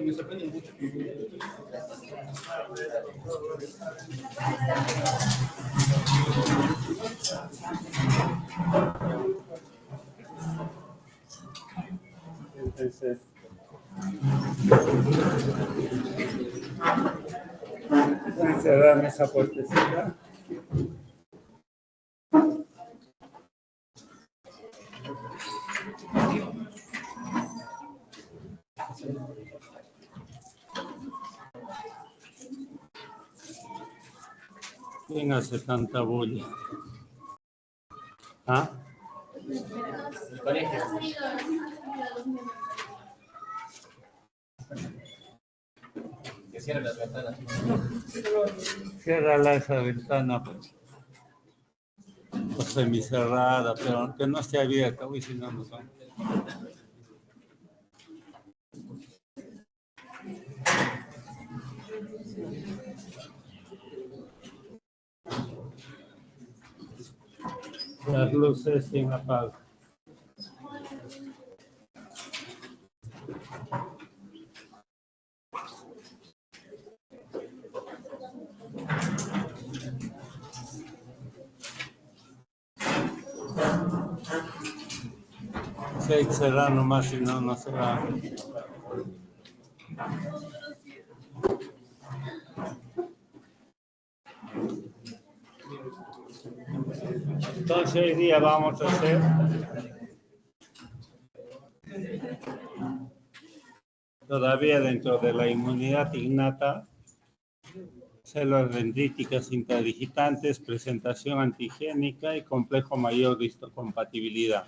Me sorprende mucho. Entonces, cerrar esa puertecita. ¿Quién hace tanta bulla? ¿Ah? El colegio. Que cierren las ventanas. Ciérrala esa ventana, pues. O semicerrada, pero que no esté abierta, uy, si no nos vamos. Las luces sin apago. Sí, hay que cerrar nomás, si no, no se va. Entonces hoy día vamos a hacer todavía dentro de la inmunidad innata, células dendríticas intradigitantes, presentación antigénica y complejo mayor de histocompatibilidad.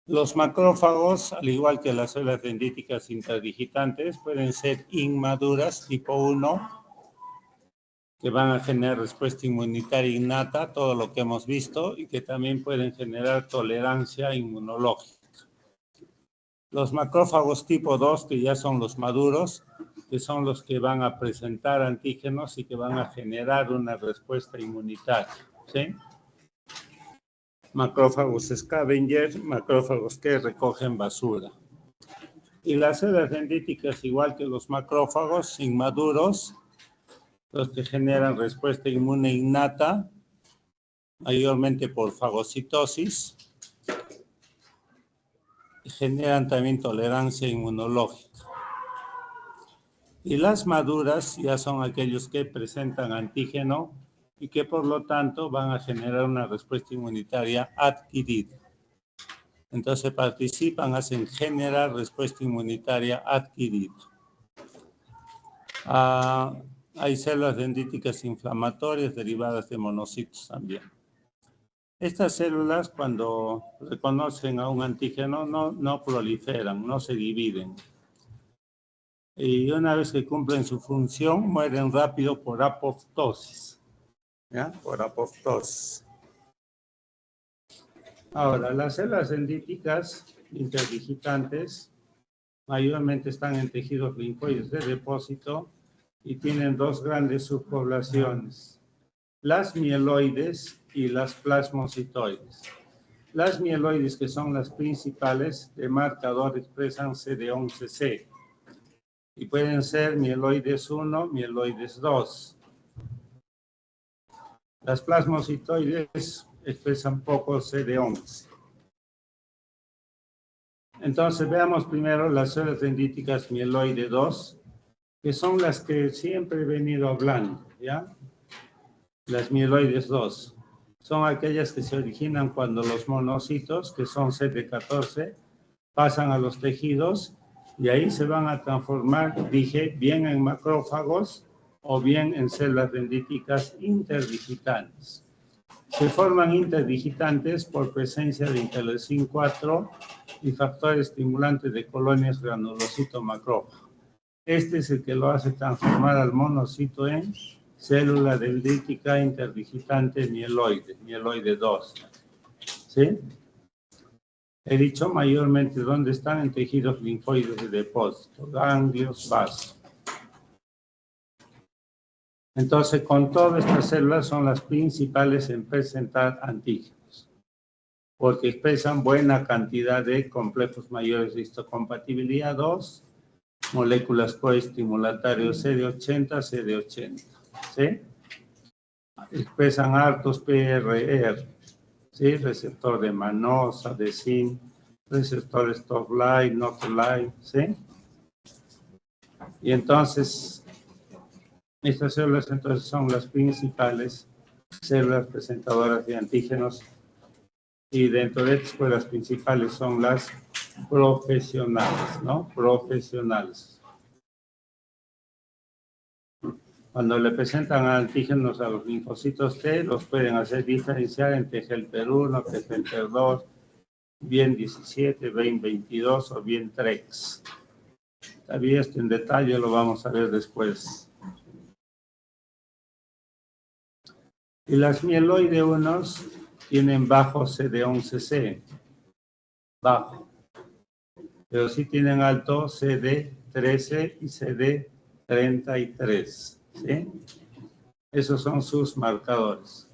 Los macrófagos, al igual que las células dendríticas intradigitantes, pueden ser inmaduras tipo 1, que van a generar respuesta inmunitaria innata, todo lo que hemos visto, y que también pueden generar tolerancia inmunológica. Los macrófagos tipo 2, que ya son los maduros, que son los que van a presentar antígenos y que van a generar una respuesta inmunitaria, ¿sí? Macrófagos scavenger, macrófagos que recogen basura. Y las células dendríticas, igual que los macrófagos inmaduros, los que generan respuesta inmune innata, mayormente por fagocitosis, y generan también tolerancia inmunológica. Y las maduras ya son aquellos que presentan antígeno y que por lo tanto van a generar una respuesta inmunitaria adquirida. Entonces participan, hacen generar respuesta inmunitaria adquirida. Hay células dendríticas inflamatorias derivadas de monocitos también. Estas células, cuando reconocen a un antígeno, no proliferan, no se dividen. Y una vez que cumplen su función, mueren rápido por apoptosis. ¿Ya? Por apoptosis. Ahora, las células dendríticas interdigitantes mayormente están en tejidos linfoides de depósito y tienen dos grandes subpoblaciones, las mieloides y las plasmocitoides. Las mieloides, que son las principales, de marcador expresan CD11C y pueden ser mieloides 1, mieloides 2. Las plasmocitoides expresan poco CD11. Entonces veamos primero las células dendríticas mieloide 2, que son las que siempre he venido hablando, ¿ya? Las mieloides 2 son aquellas que se originan cuando los monocitos, que son CD14, pasan a los tejidos y ahí se van a transformar, dije, bien en macrófagos o bien en células dendríticas interdigitantes. Se forman interdigitantes por presencia de interleucin 4 y factores estimulantes de colonias granulocito macrófago. Este es el que lo hace transformar al monocito en célula dendrítica interdigitante mieloide 2. ¿Sí? He dicho mayormente dónde están en tejidos linfoides de depósito, ganglios, vasos. Entonces, con todas estas células son las principales en presentar antígenos, porque expresan buena cantidad de complejos mayores de histocompatibilidad 2, moléculas coestimulatarios CD80, CD80, ¿sí? Expresan hartos PRR, ¿sí? Receptor de manosa, de zinc, receptores top-line, not-line, ¿sí? Y entonces, estas células entonces son las principales células presentadoras de antígenos y dentro de estas pues las principales son las profesionales, ¿no? Profesionales. Cuando le presentan antígenos a los linfocitos T, los pueden hacer diferenciar entre helper 1, helper 2, bien 17, bien 22 o bien TREX. Todavía esto en detalle lo vamos a ver después. Y las mieloide 1 tienen bajo CD11C, bajo, pero sí tienen alto CD13 y CD33, ¿sí? Esos son sus marcadores.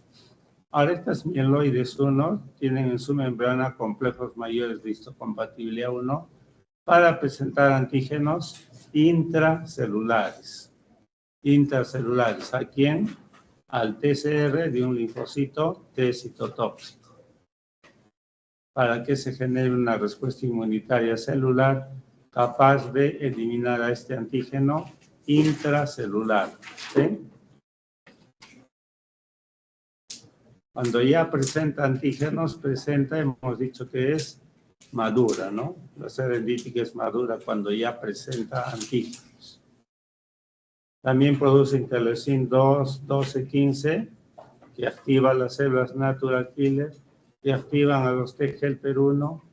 Ahora, estas mieloides 1 tienen en su membrana complejos mayores de histocompatibilidad 1 para presentar antígenos intracelulares. Intracelulares, ¿a quién? Al TCR de un linfocito T citotóxico, para que se genere una respuesta inmunitaria celular capaz de eliminar a este antígeno intracelular, ¿sí? Cuando ya presenta antígenos, hemos dicho que es madura, ¿no? La célula dendrítica es madura cuando ya presenta antígenos. También produce interleucin 2, 12, 15, que activa las células natural killer, que activan a los T helper 1,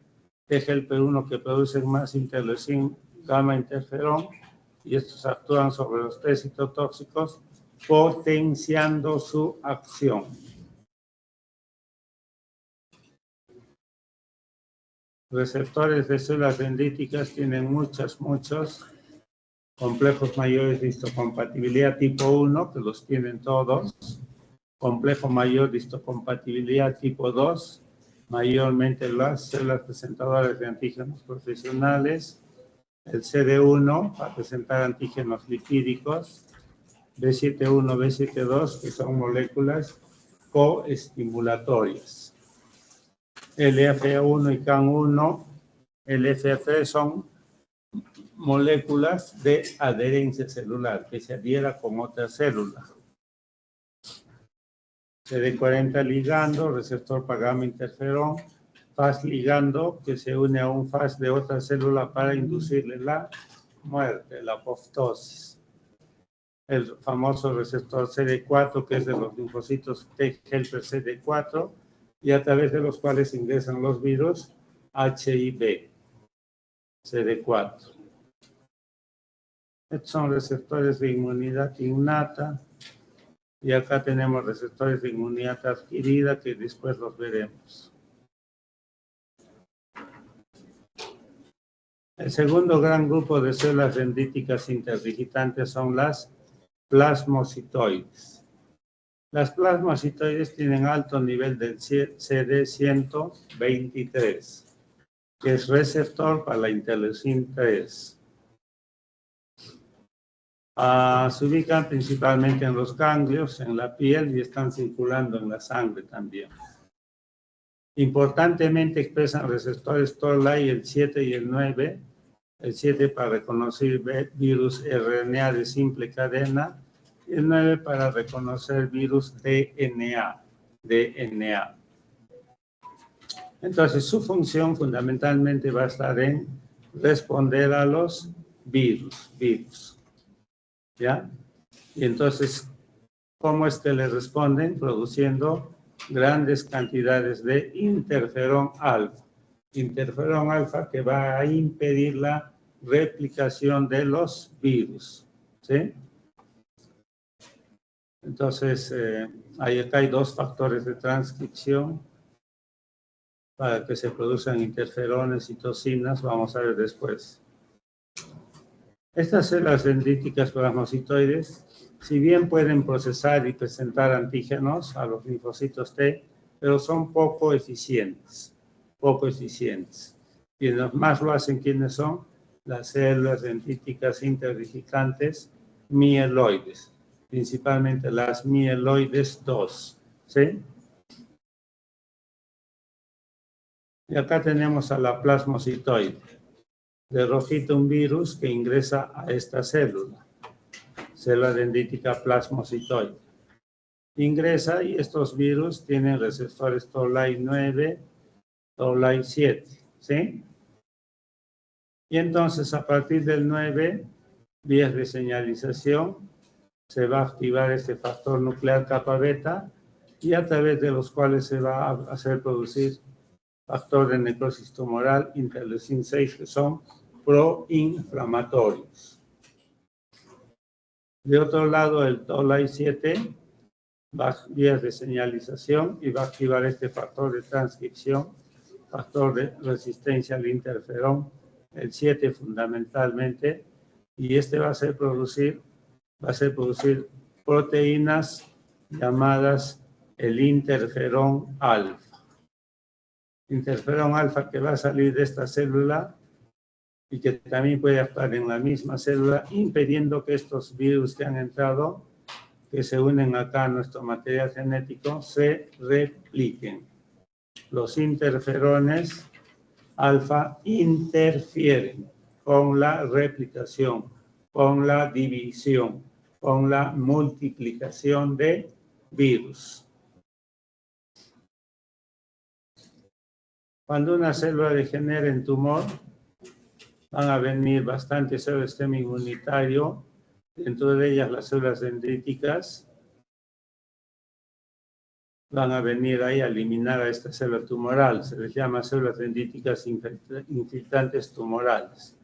que producen más interleucin gamma interferón, y estos actúan sobre los T citotóxicos, potenciando su acción. Receptores de células dendríticas tienen muchos complejos mayores de histocompatibilidad tipo 1, que los tienen todos. Complejo mayor de histocompatibilidad tipo 2, mayormente las células presentadoras de antígenos profesionales. El CD1 para presentar antígenos lipídicos. B71, B72, que son moléculas coestimulatorias. LFA1 y CAN1, LFA3 son moléculas de adherencia celular, que se adhiera con otra célula. CD40 ligando, receptor para gamma interferón, FAS ligando, que se une a un FAS de otra célula para inducirle la muerte, la apoptosis. El famoso receptor CD4, que es de los linfocitos T helper CD4, y a través de los cuales ingresan los virus HIV, CD4. Estos son receptores de inmunidad innata. Y acá tenemos receptores de inmunidad adquirida que después los veremos. El segundo gran grupo de células dendríticas interdigitantes son las plasmocitoides. Las plasmocitoides tienen alto nivel del CD123, que es receptor para la interleucina 3. Se ubican principalmente en los ganglios, en la piel y están circulando en la sangre también. Importantemente expresan receptores Toll-like, el 7 y el 9. El 7 para reconocer virus RNA de simple cadena y el 9 para reconocer virus DNA. Entonces, su función fundamentalmente va a estar en responder a los virus. ¿Ya? Y entonces, ¿cómo es que le responden? Produciendo grandes cantidades de interferón alfa. Interferón alfa que va a impedir la replicación de los virus. ¿Sí? Entonces, acá hay dos factores de transcripción para que se produzcan interferones y toxinas. Vamos a ver después. Estas células dendríticas plasmocitoides, si bien pueden procesar y presentar antígenos a los linfocitos T, pero son poco eficientes. Y los más lo hacen, ¿quiénes son? Las células dendríticas interdigitantes mieloides, principalmente las mieloides 2, ¿sí? Y acá tenemos a la plasmocitoide. De rojito un virus que ingresa a esta célula dendrítica plasmocitoide. Ingresa y estos virus tienen receptores Toll-like 9, Toll-like 7, ¿sí? Y entonces a partir del 9, vías de señalización, se va a activar este factor nuclear kappa beta y a través de los cuales se va a hacer producir factor de necrosis tumoral, interleucin 6, que son proinflamatorios. De otro lado, el Toll-like 7 va a vías de señalización y va a activar este factor de transcripción, factor de resistencia al interferón, el 7 fundamentalmente, y este va a hacer producir proteínas llamadas el interferón alfa. Interferón alfa que va a salir de esta célula y que también puede actuar en la misma célula, impidiendo que estos virus que han entrado, que se unen acá a nuestro material genético, se repliquen. Los interferones alfa interfieren con la replicación, con la división, con la multiplicación de virus. Cuando una célula degenera en tumor, van a venir bastantes células del sistema inmunitario, dentro de ellas las células dendríticas, van a venir ahí a eliminar a esta célula tumoral, se les llama células dendríticas infiltrantes tumorales.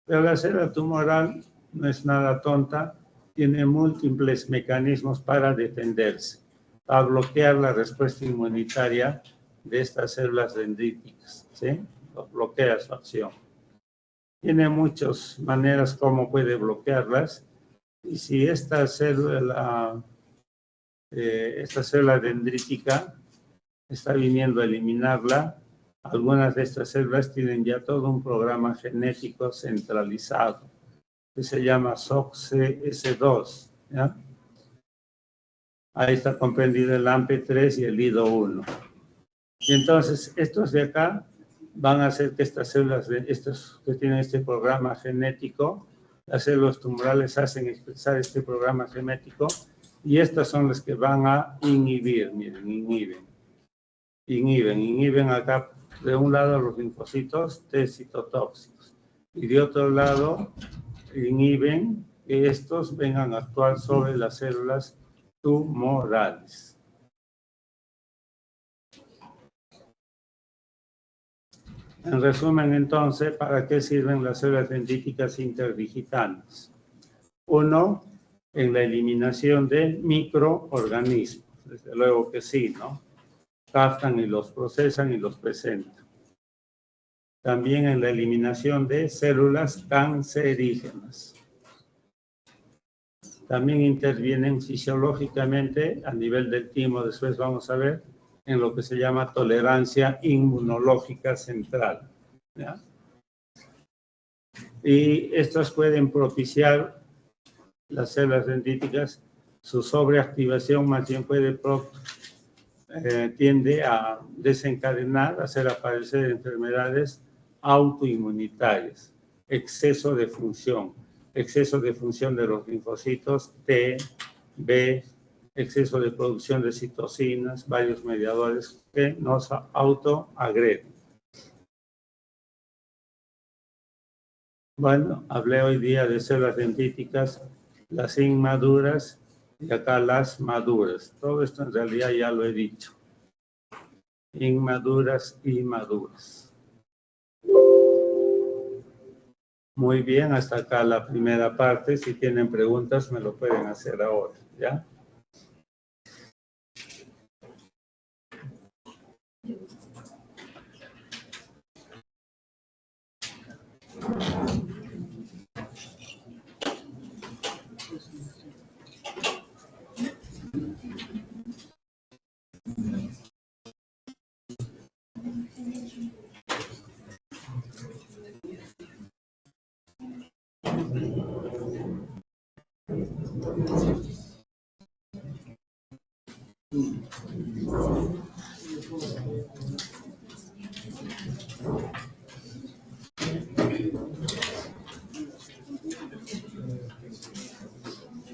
Pero la célula tumoral no es nada tonta, tiene múltiples mecanismos para defenderse, para bloquear la respuesta inmunitaria de estas células dendríticas, ¿sí? Bloquea su acción. Tiene muchas maneras como puede bloquearlas, y si esta célula dendrítica está viniendo a eliminarla, algunas de estas células tienen ya todo un programa genético centralizado, que se llama SOCS2, ¿ya? Ahí está comprendido el AMP3 y el IDO1. Y entonces, estos de acá van a hacer que estas células, estos que tienen este programa genético, las células tumorales hacen expresar este programa genético y estas son las que van a inhibir, miren, inhiben acá de un lado los linfocitos T citotóxicos y de otro lado inhiben que estos vengan a actuar sobre las células tumorales. En resumen, entonces, ¿para qué sirven las células dendríticas interdigitantes? Uno, en la eliminación de microorganismos. Desde luego que sí, ¿no? Captan y los procesan y los presentan. También en la eliminación de células cancerígenas. También intervienen fisiológicamente a nivel del timo, después vamos a ver, en lo que se llama tolerancia inmunológica central. ¿Ya? Y estas pueden propiciar las células dendríticas, su sobreactivación más bien tiende a desencadenar, a hacer aparecer enfermedades autoinmunitarias, exceso de función de los linfocitos T, B, exceso de producción de citocinas, varios mediadores que nos autoagreden. Bueno, hablé hoy día de células dendríticas, las inmaduras y acá las maduras. Todo esto en realidad ya lo he dicho. Inmaduras y maduras. Muy bien, hasta acá la primera parte. Si tienen preguntas, me lo pueden hacer ahora, ¿ya?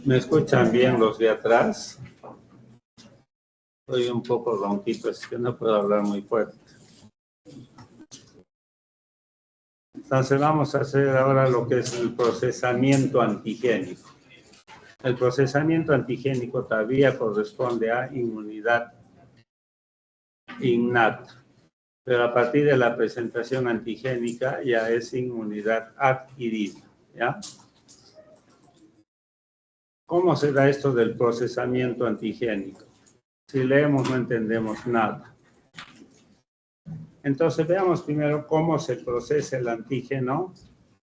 ¿Me escuchan bien los de atrás? Estoy un poco ronquito, así que no puedo hablar muy fuerte. Entonces vamos a hacer ahora lo que es el procesamiento antigénico. El procesamiento antigénico todavía corresponde a inmunidad innata, pero a partir de la presentación antigénica ya es inmunidad adquirida, ¿ya? ¿Cómo se da esto del procesamiento antigénico? Si leemos no entendemos nada. Entonces veamos primero cómo se procesa el antígeno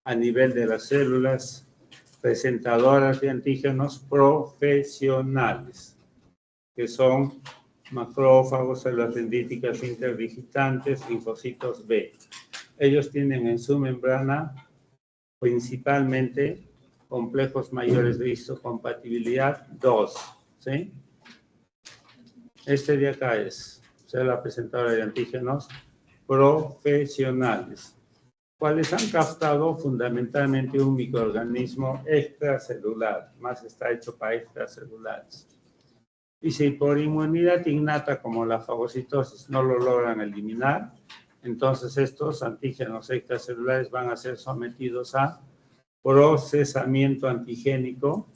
a nivel de las células presentadoras de antígenos profesionales, que son macrófagos, células dendríticas interdigitantes, linfocitos B. Ellos tienen en su membrana principalmente complejos mayores de histocompatibilidad 2, ¿sí? Este de acá es célula presentadora de antígenos profesionales, cuales han captado fundamentalmente un microorganismo extracelular, más está hecho para extracelulares. Y si por inmunidad innata como la fagocitosis no lo logran eliminar, entonces estos antígenos extracelulares van a ser sometidos a procesamiento antigénico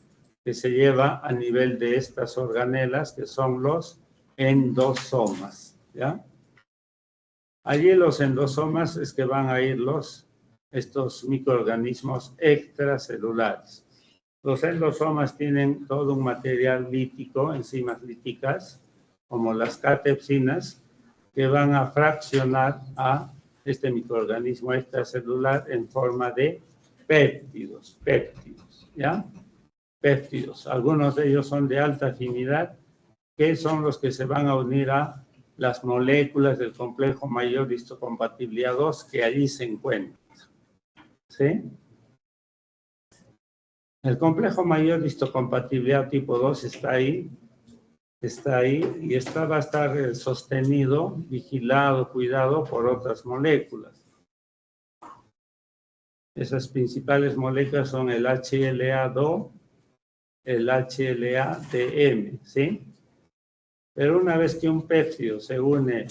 que se lleva a nivel de estas organelas que son los endosomas, ¿ya? Allí los endosomas es que van a ir estos microorganismos extracelulares. Los endosomas tienen todo un material lítico, enzimas líticas, como las catepsinas, que van a fraccionar a este microorganismo extracelular en forma de péptidos, ¿ya? Péptidos. Algunos de ellos son de alta afinidad, que son los que se van a unir a las moléculas del complejo mayor de histocompatibilidad 2 que allí se encuentran. ¿Sí? El complejo mayor de histocompatibilidad tipo 2 está ahí, está ahí y esta va a estar sostenido, vigilado, cuidado por otras moléculas. Esas principales moléculas son el HLA2, el HLA-DM, ¿sí? Pero una vez que un péptido se une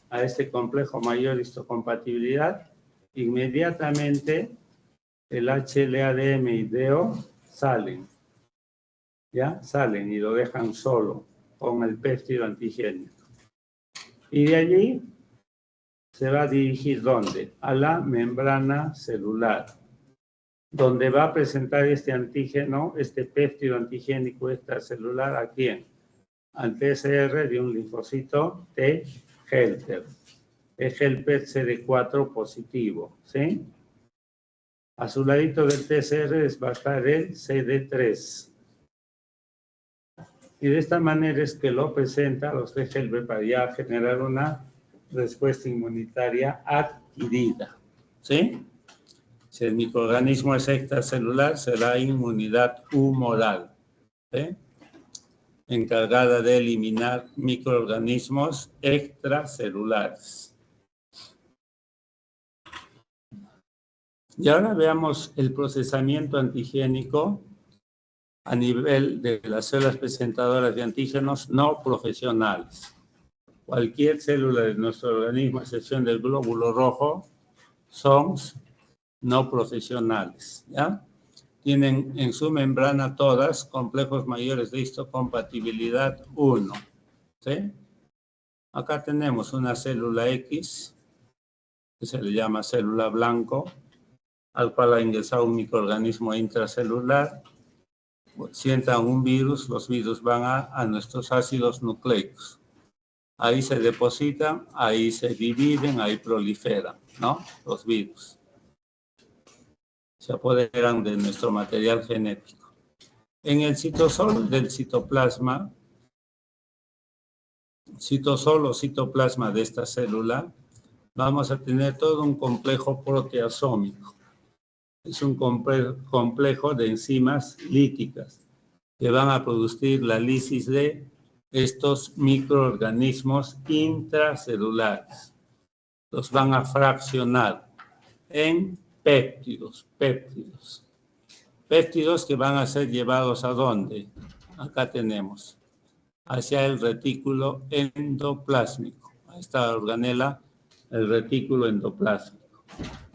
a este complejo mayor histocompatibilidad, inmediatamente el HLA-DM y DO salen, ¿ya? Salen y lo dejan solo con el péptido antigénico. Y de allí se va a dirigir, ¿dónde? A la membrana celular, donde va a presentar este antígeno, este péptido antigénico extracelular, ¿a quién? Al TCR de un linfocito T helper. Es helper CD4 positivo, ¿sí? A su ladito del TCR va a estar el CD3. Y de esta manera es que lo presenta a los T helper para ya generar una respuesta inmunitaria adquirida, ¿sí? Si el microorganismo es extracelular, será inmunidad humoral, ¿sí? Encargada de eliminar microorganismos extracelulares. Y ahora veamos el procesamiento antigénico a nivel de las células presentadoras de antígenos no profesionales. Cualquier célula de nuestro organismo, a excepción del glóbulo rojo, son no profesionales, ¿ya? Tienen en su membrana todas complejos mayores de histocompatibilidad 1, ¿sí? Acá tenemos una célula X, que se le llama célula blanco, al cual ha ingresado un microorganismo intracelular. Si entra un virus, los virus van a nuestros ácidos nucleicos. Ahí se depositan, ahí se dividen, ahí proliferan, ¿no? Los virus. Se apoderan de nuestro material genético. En el citosol del citoplasma, citosol o citoplasma de esta célula, vamos a tener todo un complejo proteasómico. Es un complejo de enzimas líticas que van a producir la lisis de estos microorganismos intracelulares. Los van a fraccionar en péptidos. Péptidos que van a ser llevados ¿a dónde? Acá tenemos, hacia el retículo endoplásmico. Ahí está la organela, el retículo endoplásmico.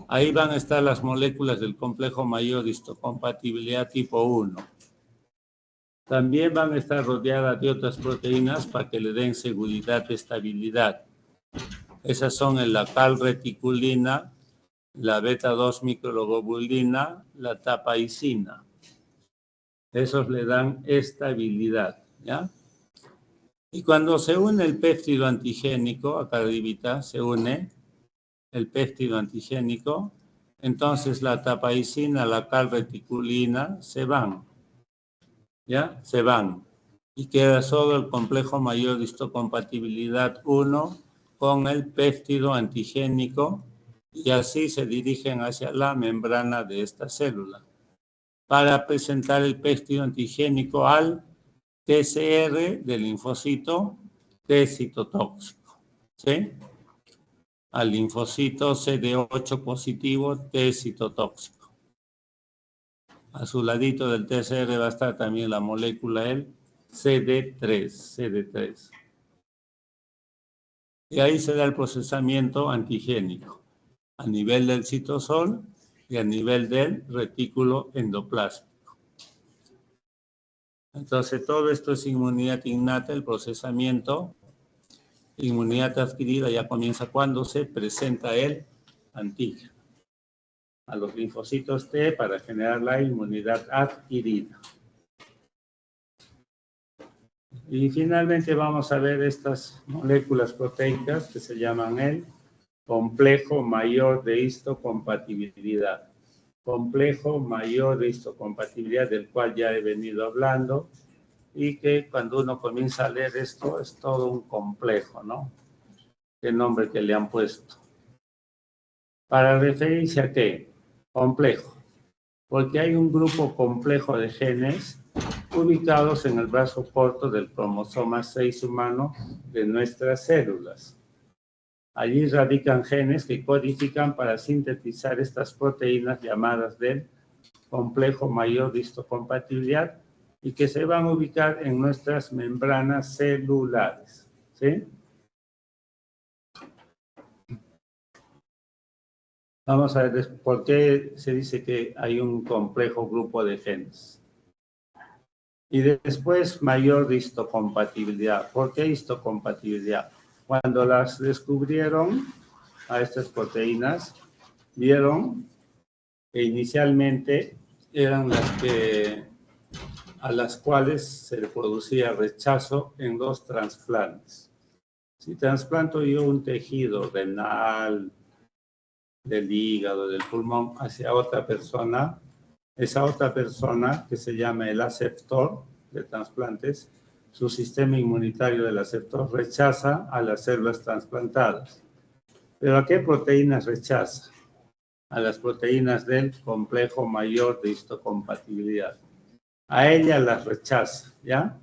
Ahí van a estar las moléculas del complejo mayor de histocompatibilidad tipo 1. También van a estar rodeadas de otras proteínas para que le den seguridad y estabilidad. Esas son la calreticulina, la beta-2 microglobulina, la tapaicina. Esos le dan estabilidad, ¿ya? Y cuando se une el péptido antigénico, acá arribita se une el péptido antigénico, entonces la tapaicina, la calreticulina se van, ¿ya? Se van. Y queda solo el complejo mayor de histocompatibilidad 1 con el péptido antigénico y así se dirigen hacia la membrana de esta célula para presentar el péptido antigénico al TCR del linfocito T citotóxico, ¿sí? Al linfocito CD8 positivo T citotóxico. A su ladito del TCR va a estar también la molécula el CD3. Y ahí se da el procesamiento antigénico a nivel del citosol y a nivel del retículo endoplásmico. Entonces, todo esto es inmunidad innata, el procesamiento. Inmunidad adquirida ya comienza cuando se presenta el antígeno a los linfocitos T para generar la inmunidad adquirida. Y finalmente vamos a ver estas moléculas proteicas que se llaman el complejo mayor de histocompatibilidad. Complejo mayor de histocompatibilidad del cual ya he venido hablando y que cuando uno comienza a leer esto es todo un complejo, ¿no? ¿Qué nombre que le han puesto? ¿Para referirse a qué? Complejo. Porque hay un grupo complejo de genes ubicados en el brazo corto del cromosoma 6 humano de nuestras células. Allí radican genes que codifican para sintetizar estas proteínas llamadas del complejo mayor de histocompatibilidad y que se van a ubicar en nuestras membranas celulares. ¿Sí? Vamos a ver por qué se dice que hay un complejo grupo de genes. Y después, mayor de histocompatibilidad. ¿Por qué histocompatibilidad? Cuando las descubrieron a estas proteínas, vieron que inicialmente eran a las cuales se le producía rechazo en los trasplantes. Si trasplanto yo un tejido renal, del hígado, del pulmón, hacia otra persona, esa otra persona, que se llama el aceptor de trasplantes, su sistema inmunitario del aceptor rechaza a las células trasplantadas. ¿Pero a qué proteínas rechaza? A las proteínas del complejo mayor de histocompatibilidad. A ellas las rechaza, ¿ya?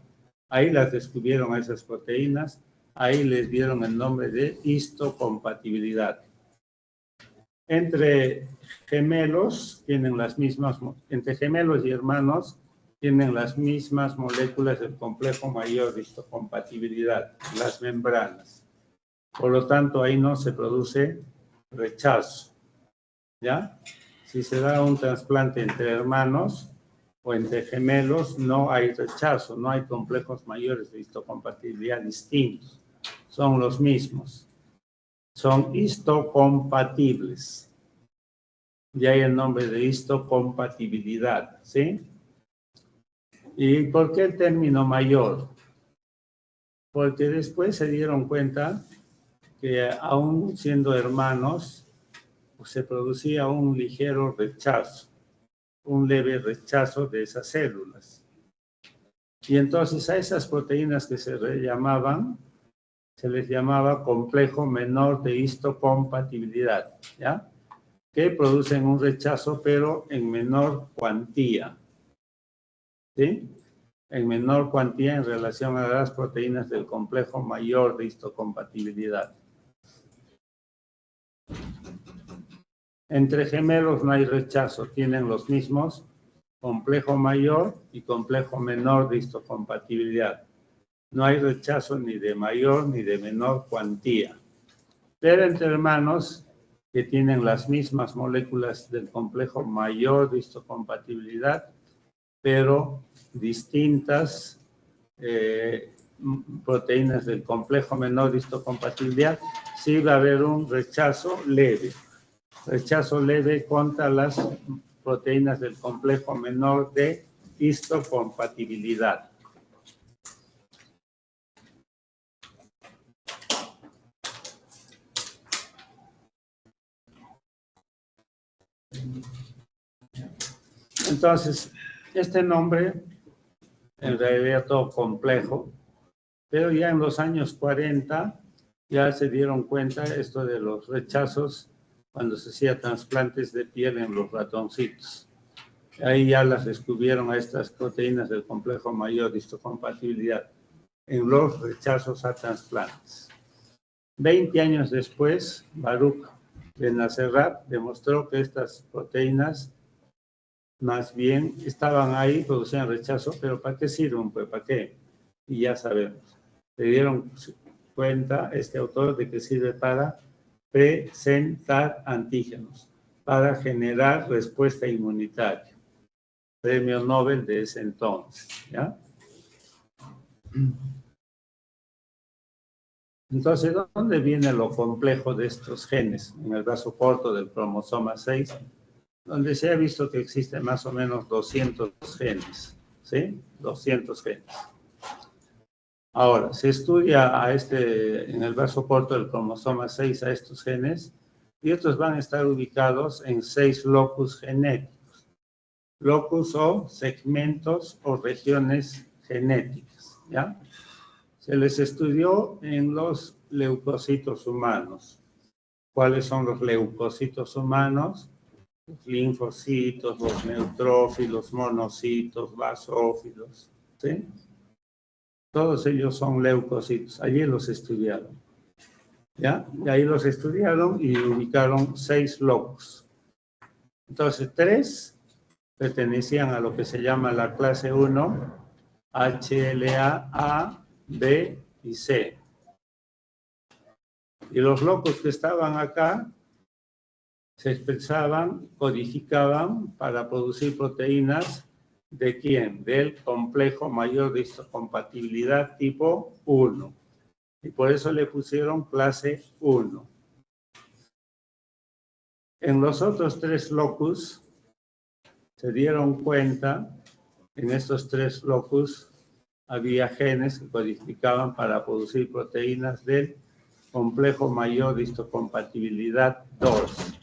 Ahí las descubrieron a esas proteínas, ahí les dieron el nombre de histocompatibilidad. Entre gemelos tienen las mismas, entre gemelos y hermanos tienen las mismas moléculas del complejo mayor de histocompatibilidad, las membranas. Por lo tanto, ahí no se produce rechazo, ¿ya? Si se da un trasplante entre hermanos o entre gemelos, no hay rechazo, no hay complejos mayores de histocompatibilidad distintos, son los mismos. Son histocompatibles. Y hay el nombre de histocompatibilidad, ¿sí? ¿Y por qué el término mayor? Porque después se dieron cuenta que aún siendo hermanos, pues se producía un ligero rechazo, un leve rechazo de esas células. Y entonces a esas proteínas que se les llamaba complejo menor de histocompatibilidad, ¿ya? Que producen un rechazo, pero en menor cuantía, ¿sí? En menor cuantía en relación a las proteínas del complejo mayor de histocompatibilidad. Entre gemelos no hay rechazo, tienen los mismos complejo mayor y complejo menor de histocompatibilidad. No hay rechazo ni de mayor ni de menor cuantía. Pero entre hermanos que tienen las mismas moléculas del complejo mayor de histocompatibilidad, pero distintas proteínas del complejo menor de histocompatibilidad, sí va a haber un rechazo leve. Rechazo leve contra las proteínas del complejo menor de histocompatibilidad. Entonces, este nombre, en realidad todo complejo, pero ya en los años 40 ya se dieron cuenta esto de los rechazos cuando se hacía trasplantes de piel en los ratoncitos. Ahí ya las descubrieron a estas proteínas del complejo mayor de histocompatibilidad en los rechazos a trasplantes. 20 años después, Baruch Benacerraf demostró que estas proteínas más bien estaban ahí, producían rechazo, pero ¿para qué sirven? Pues ¿para qué? Y ya sabemos. Se dieron cuenta este autor de que sirve para presentar antígenos, para generar respuesta inmunitaria. Premio Nobel de ese entonces, ¿ya? Entonces, ¿dónde viene lo complejo de estos genes? En el brazo corto del cromosoma 6, donde se ha visto que existen más o menos 200 genes, ¿sí? 200 genes. Ahora, se estudia en el brazo corto del cromosoma 6 a estos genes y estos van a estar ubicados en 6 locus genéticos. Locus o segmentos o regiones genéticas, ¿ya? Se les estudió en los leucocitos humanos. ¿Cuáles son los leucocitos humanos? Los linfocitos, los neutrófilos, monocitos, basófilos, ¿sí? Todos ellos son leucocitos. Allí los estudiaron. ¿Ya? Y ahí los estudiaron y ubicaron 6 locus. Entonces, 3 pertenecían a lo que se llama la clase 1, HLA, A, B y C. Y los locus que estaban acá se expresaban, codificaban para producir proteínas ¿de quién? Del complejo mayor de histocompatibilidad tipo 1. Y por eso le pusieron clase 1. En los otros 3 locus se dieron cuenta, en estos 3 locus había genes que codificaban para producir proteínas del complejo mayor de histocompatibilidad 2.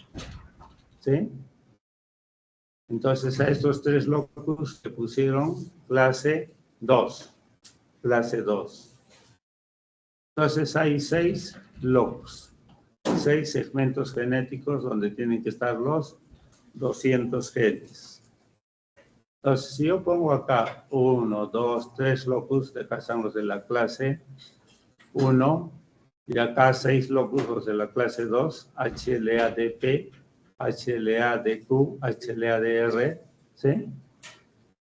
¿Sí? Entonces a estos 3 locus se pusieron clase 2. Clase 2. Entonces hay 6 locus. 6 segmentos genéticos donde tienen que estar los 200 genes. Entonces, si yo pongo acá 1, 2, 3 locus, de acá están los de la clase 1, y acá 6 locus, los de la clase 2, HLA-DP, HLA-DQ, HLA-DR, ¿sí?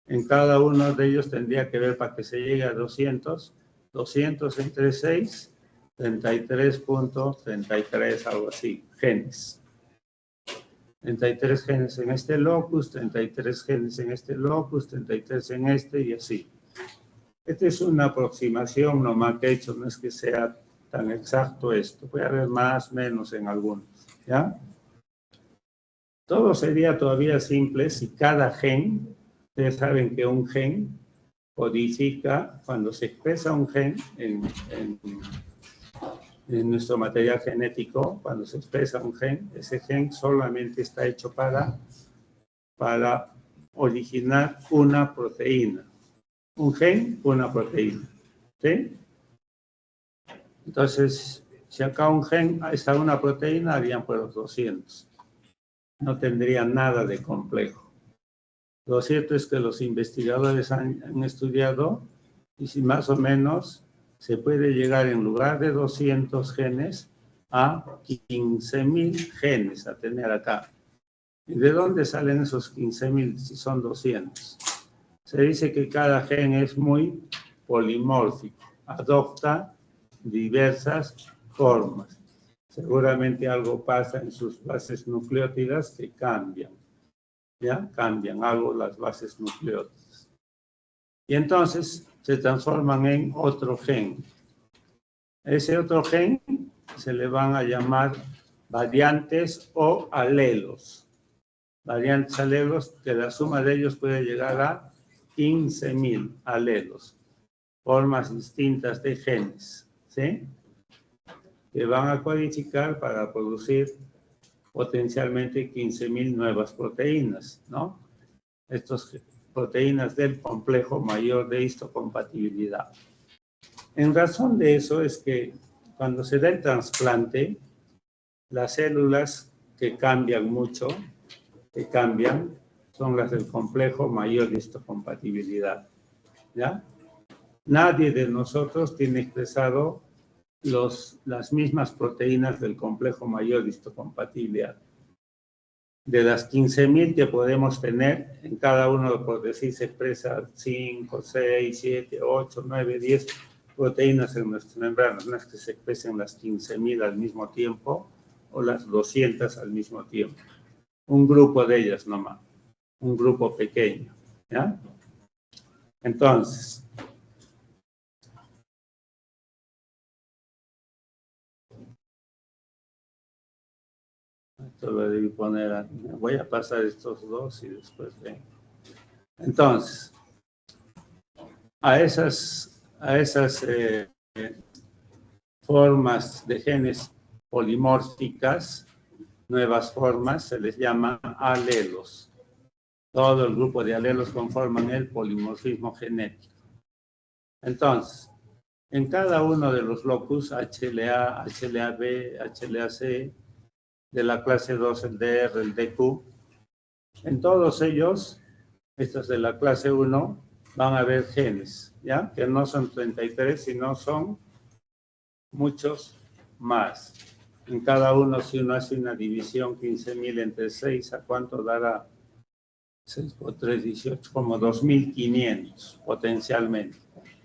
En cada uno de ellos tendría que ver para que se llegue a 200, 200 entre 6, 33.33, algo así, genes. 33 genes en este locus, 33 genes en este locus, 33 en este y así. Esta es una aproximación nomás que he hecho, no es que sea tan exacto esto. Puede haber más, menos en algunos, ¿ya? Todo sería todavía simple si cada gen, ustedes saben que un gen codifica, cuando se expresa un gen en nuestro material genético, cuando se expresa un gen, ese gen solamente está hecho para originar una proteína. Un gen, una proteína. ¿Sí? Entonces, si acá un gen está una proteína, harían por los 200. No tendría nada de complejo. Lo cierto es que los investigadores han estudiado y si más o menos se puede llegar en lugar de 200 genes a 15.000 genes a tener acá. ¿Y de dónde salen esos 15.000 si son 200? Se dice que cada gen es muy polimórfico, adopta diversas formas. Seguramente algo pasa en sus bases nucleótidas que cambian. ¿Ya? Cambian algo las bases nucleótidas. Y entonces se transforman en otro gen. Ese otro gen se le van a llamar variantes o alelos. Variantes alelos, que la suma de ellos puede llegar a 15.000 alelos. Formas distintas de genes, ¿sí? Que van a codificar para producir potencialmente 15.000 nuevas proteínas, ¿no? Estas proteínas del complejo mayor de histocompatibilidad. En razón de eso es que cuando se da el trasplante, las células que cambian mucho, son las del complejo mayor de histocompatibilidad, ¿ya? Nadie de nosotros tiene expresado las mismas proteínas del complejo mayor de histocompatibilidad. De las 15.000 que podemos tener, en cada uno, por decir, se expresa 5, 6, 7, 8, 9, 10 proteínas en nuestras membranas. No es que se expresen las 15.000 al mismo tiempo o las 200 al mismo tiempo. Un grupo de ellas nomás, un grupo pequeño, ¿ya? Entonces, esto lo debí poner, voy a pasar estos dos y después vengo. Entonces, a esas formas de genes polimórficas, nuevas formas, se les llama alelos. Todo el grupo de alelos conforman el polimorfismo genético. Entonces, en cada uno de los locus, HLA, HLA-B, HLA-C, de la clase 2, el DR, el DQ, en todos ellos, estos de la clase 1, van a haber genes, ¿ya? Que no son 33, sino son muchos más. En cada uno, si uno hace una división, 15.000 entre 6, ¿a cuánto dará? 6 por 3, 18, como 2.500 potencialmente.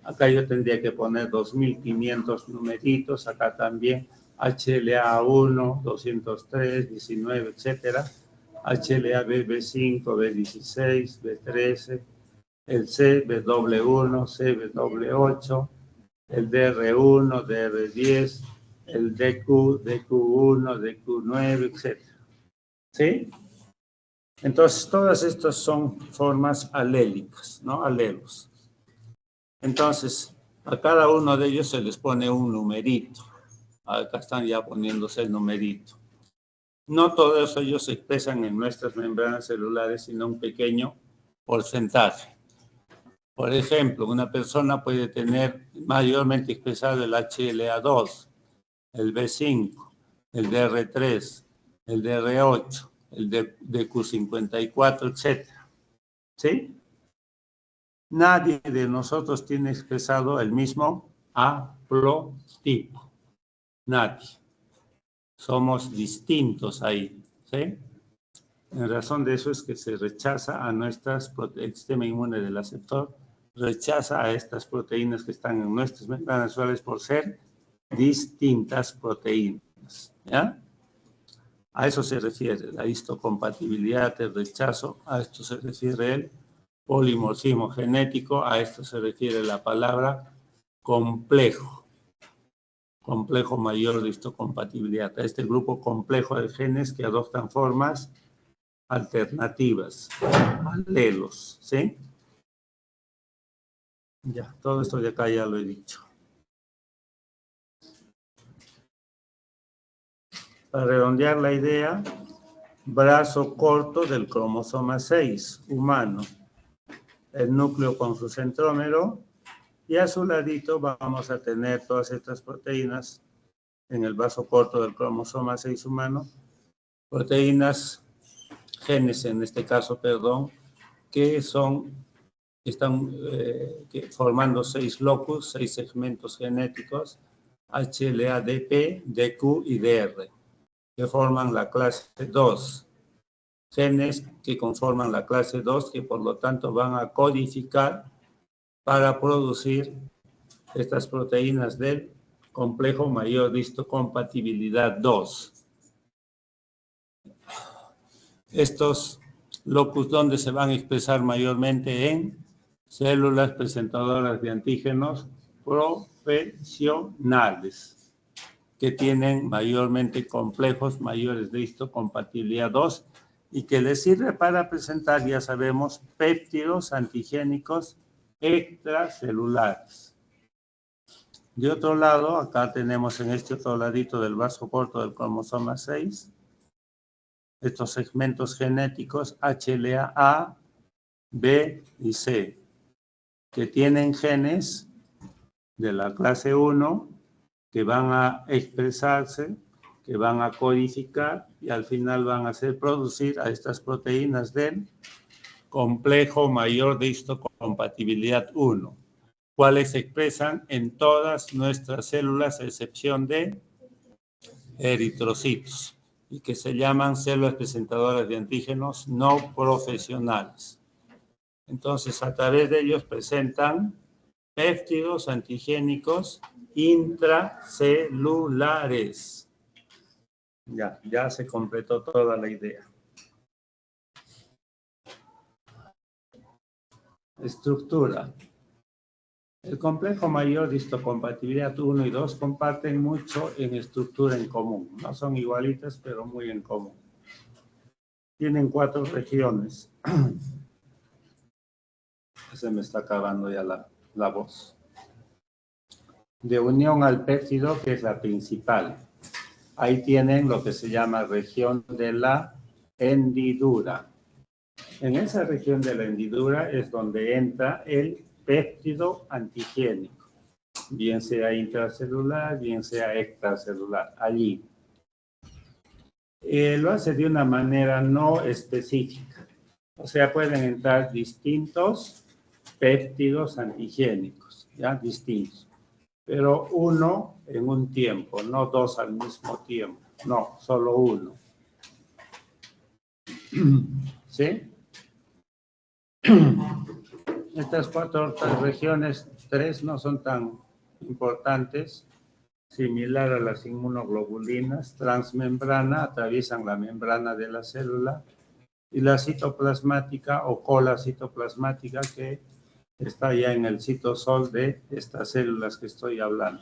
Acá yo tendría que poner 2.500 numeritos, acá también HLA1, 203, 19, etcétera. HLA-B, B5, B16, B13, el C, BW1, C, BW8, el DR1, DR10, el DQ, DQ1, DQ9, etcétera. ¿Sí? Entonces, todas estas son formas alélicas, ¿no? Alelos. Entonces, a cada uno de ellos se les pone un numerito. Acá están ya poniéndose el numerito. No todos ellos se expresan en nuestras membranas celulares, sino un pequeño porcentaje. Por ejemplo, una persona puede tener mayormente expresado el HLA2, el B5, el DR3, el DR8, el DQ54, etc. ¿Sí? Nadie de nosotros tiene expresado el mismo haplotipo. Nadie. Somos distintos ahí. ¿Sí? En razón de eso es que se rechaza a nuestras, el sistema inmune del aceptor rechaza a estas proteínas que están en nuestras membranas celulares por ser distintas proteínas. ¿Ya? A eso se refiere la histocompatibilidad, el rechazo, a esto se refiere el polimorfismo genético, a esto se refiere la palabra complejo, complejo mayor de histocompatibilidad, a este grupo complejo de genes que adoptan formas alternativas, alelos, ¿sí? Ya, todo esto de acá ya lo he dicho. Para redondear la idea, brazo corto del cromosoma 6, humano. El núcleo con su centrómero, y a su ladito vamos a tener todas estas proteínas en el vaso corto del cromosoma 6 humano, proteínas, genes en este caso, perdón, que están formando 6 locus, 6 segmentos genéticos, HLA, DP, DQ y DR, que forman la clase 2. Genes que conforman la clase 2, que por lo tanto van a codificar para producir estas proteínas del complejo mayor de histocompatibilidad 2. Estos locus, ¿dónde se van a expresar mayormente? En células presentadoras de antígenos profesionales, que tienen mayormente complejos mayores de histocompatibilidad 2 y que les sirve para presentar, ya sabemos, péptidos antigénicos extracelulares. De otro lado, acá tenemos en este otro ladito del vaso corto del cromosoma 6, estos segmentos genéticos HLA A, B y C, que tienen genes de la clase 1 que van a expresarse, que van a codificar y al final van a hacer producir a estas proteínas del complejo mayor de histocompatibilidad 1, cuales se expresan en todas nuestras células a excepción de eritrocitos y que se llaman células presentadoras de antígenos no profesionales. Entonces, a través de ellos presentan péptidos antigénicos intracelulares. Ya se completó toda la idea. Estructura. El complejo mayor de histocompatibilidad 1 y 2 comparten mucho en estructura en común. No son igualitas, pero muy en común. Tienen 4 regiones. Se me está acabando ya la voz. De unión al péptido, que es la principal. Ahí tienen lo que se llama región de la hendidura. En esa región de la hendidura es donde entra el péptido antigénico, bien sea intracelular, bien sea extracelular, allí. Lo hace de una manera no específica. O sea, pueden entrar distintos péptidos antigénicos, ya distintos. Pero uno en un tiempo, no dos al mismo tiempo, no, solo uno. ¿Sí? Estas cuatro otras regiones, tres no son tan importantes, similar a las inmunoglobulinas, transmembrana, atraviesan la membrana de la célula, y la citoplasmática o cola citoplasmática que está ya en el citosol de estas células que estoy hablando.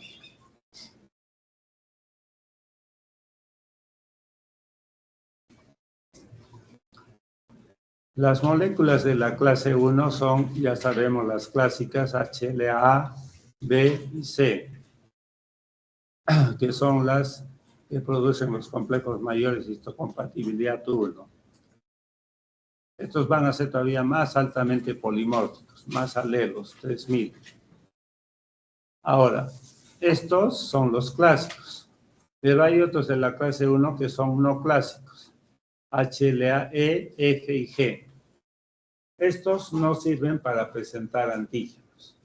Las moléculas de la clase 1 son, ya sabemos, las clásicas HLA, B y C, que son las que producen los complejos mayores de histocompatibilidad 1. Estos van a ser todavía más altamente polimórficos, más alelos, 3000. Ahora, estos son los clásicos, pero hay otros de la clase 1 que son no clásicos, HLA, E, F y G. Estos no sirven para presentar antígenos.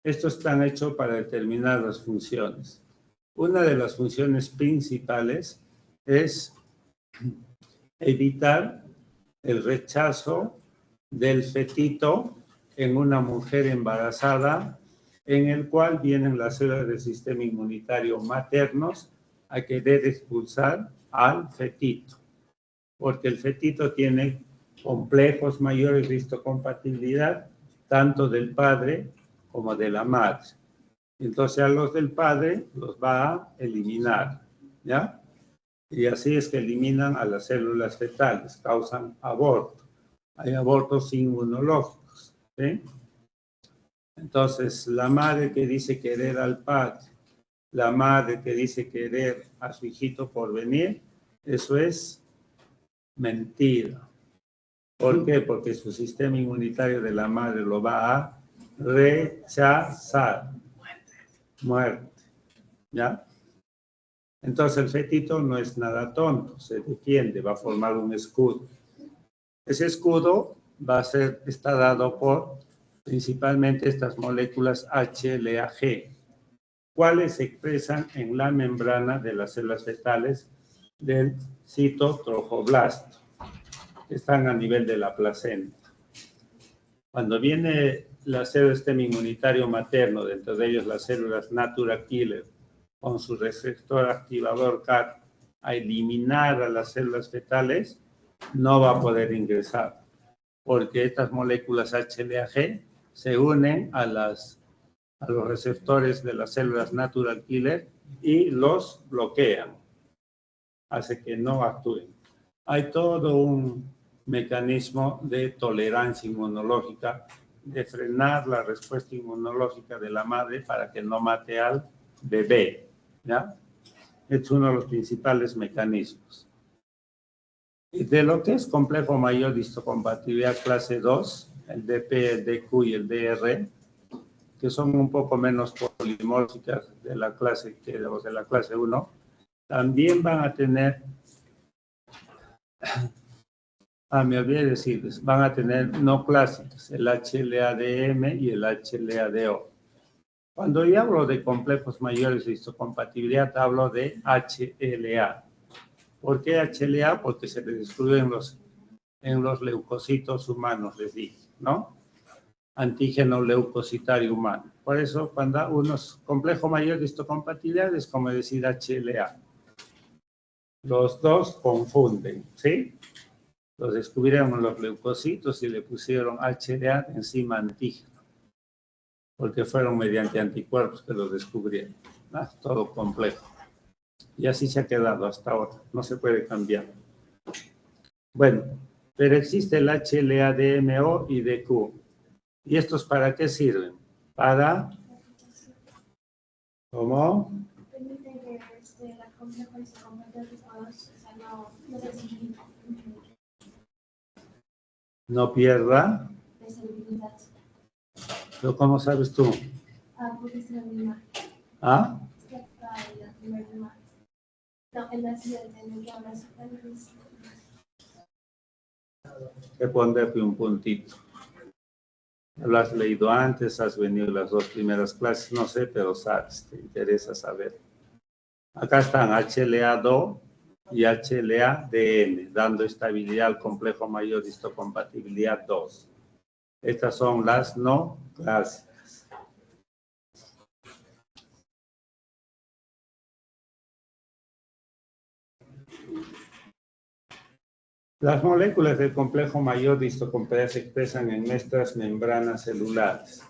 Estos están hechos para determinar las funciones. Una de las funciones principales es evitar el rechazo del fetito en una mujer embarazada, en el cual vienen las células del sistema inmunitario maternos a querer expulsar al fetito, porque el fetito tiene complejos mayores de histocompatibilidad, tanto del padre como de la madre. Entonces a los del padre los va a eliminar, ¿ya? Y así es que eliminan a las células fetales, causan aborto. Hay abortos inmunológicos, ¿sí? Entonces, la madre que dice querer al padre, la madre que dice querer a su hijito por venir, eso es mentira. ¿Por qué? Porque su sistema inmunitario de la madre lo va a rechazar. Muerte. ¿Ya? Entonces el fetito no es nada tonto, se defiende, va a formar un escudo. Ese escudo está dado por principalmente estas moléculas HLA-G, cuales se expresan en la membrana de las células fetales del citotrofoblasto, que están a nivel de la placenta. Cuando viene la célula sistema inmunitario materno, dentro de ellos las células natural killer, con su receptor activador CAR, a eliminar a las células fetales, no va a poder ingresar, porque estas moléculas HLA-G se unen a los receptores de las células natural killer y los bloquean, hace que no actúen. Hay todo un mecanismo de tolerancia inmunológica, de frenar la respuesta inmunológica de la madre para que no mate al bebé, ¿ya? Es uno de los principales mecanismos. Y de lo que es complejo mayor de histocompatibilidad clase 2, el DP, el DQ y el DR, que son un poco menos polimórficas de la clase que los de la clase 1, también van a tener, me olvidé decirles, van a tener no clásicas, el HLA-DM y el HLA-DO. Cuando yo hablo de complejos mayores de histocompatibilidad, hablo de HLA. ¿Por qué HLA? Porque se les descubrió en los leucocitos humanos, les dije, ¿no? Antígeno leucocitario humano. Por eso, cuando uno es complejo mayor de histocompatibilidad, es como decir HLA. Los dos confunden, ¿sí? Los descubrieron los leucocitos y le pusieron HLA encima antígeno, porque fueron mediante anticuerpos que los descubrieron. Todo complejo. Y así se ha quedado hasta ahora, no se puede cambiar. Bueno, pero existe el HLA-DMO y DQ. ¿Y estos para qué sirven? Para, ¿cómo? No pierda. ¿Pero cómo sabes tú? ¿Ah? Hay que ponerle un puntito. Lo has leído antes, has venido las 2 primeras clases, no sé, pero sabes, te interesa saber. Acá están HLA2 y HLA-DN, dando estabilidad al complejo mayor de histocompatibilidad 2. Estas son las no clásicas. Las moléculas del complejo mayor de histocompatibilidad se expresan en nuestras membranas celulares.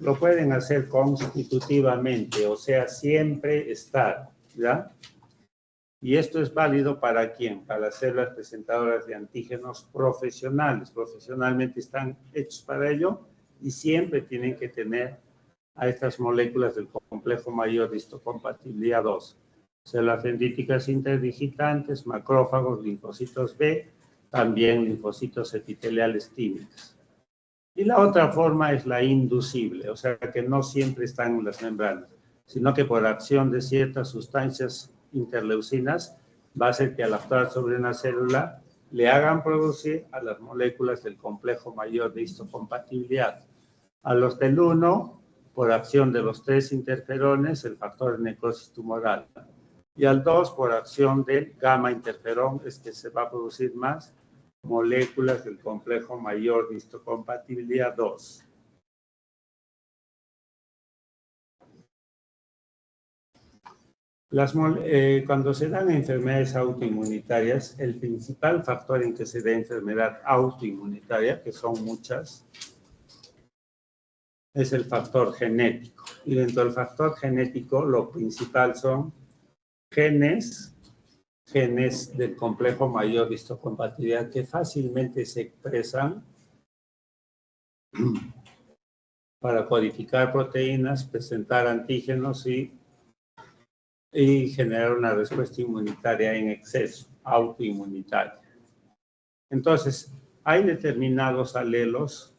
Lo pueden hacer constitutivamente, o sea, siempre estar, ¿ya? Y esto es válido para ¿quién? Para las células presentadoras de antígenos profesionales. Profesionalmente están hechos para ello y siempre tienen que tener a estas moléculas del complejo mayor de histocompatibilidad 2. Células dendríticas interdigitantes, macrófagos, linfocitos B, también linfocitos epiteliales tímicos. Y la otra forma es la inducible, o sea que no siempre están en las membranas, sino que por acción de ciertas sustancias interleucinas va a ser que al actuar sobre una célula le hagan producir a las moléculas del complejo mayor de histocompatibilidad. A los del 1, por acción de los 3 interferones, el factor de necrosis tumoral. Y al 2, por acción del gamma interferón, es que se va a producir más moléculas del complejo mayor de histocompatibilidad 2. Cuando se dan enfermedades autoinmunitarias, el principal factor en que se da enfermedad autoinmunitaria, que son muchas, es el factor genético. Y dentro del factor genético, lo principal son genes del complejo mayor de histocompatibilidad que fácilmente se expresan para codificar proteínas, presentar antígenos y generar una respuesta inmunitaria en exceso, autoinmunitaria. Entonces, hay determinados alelos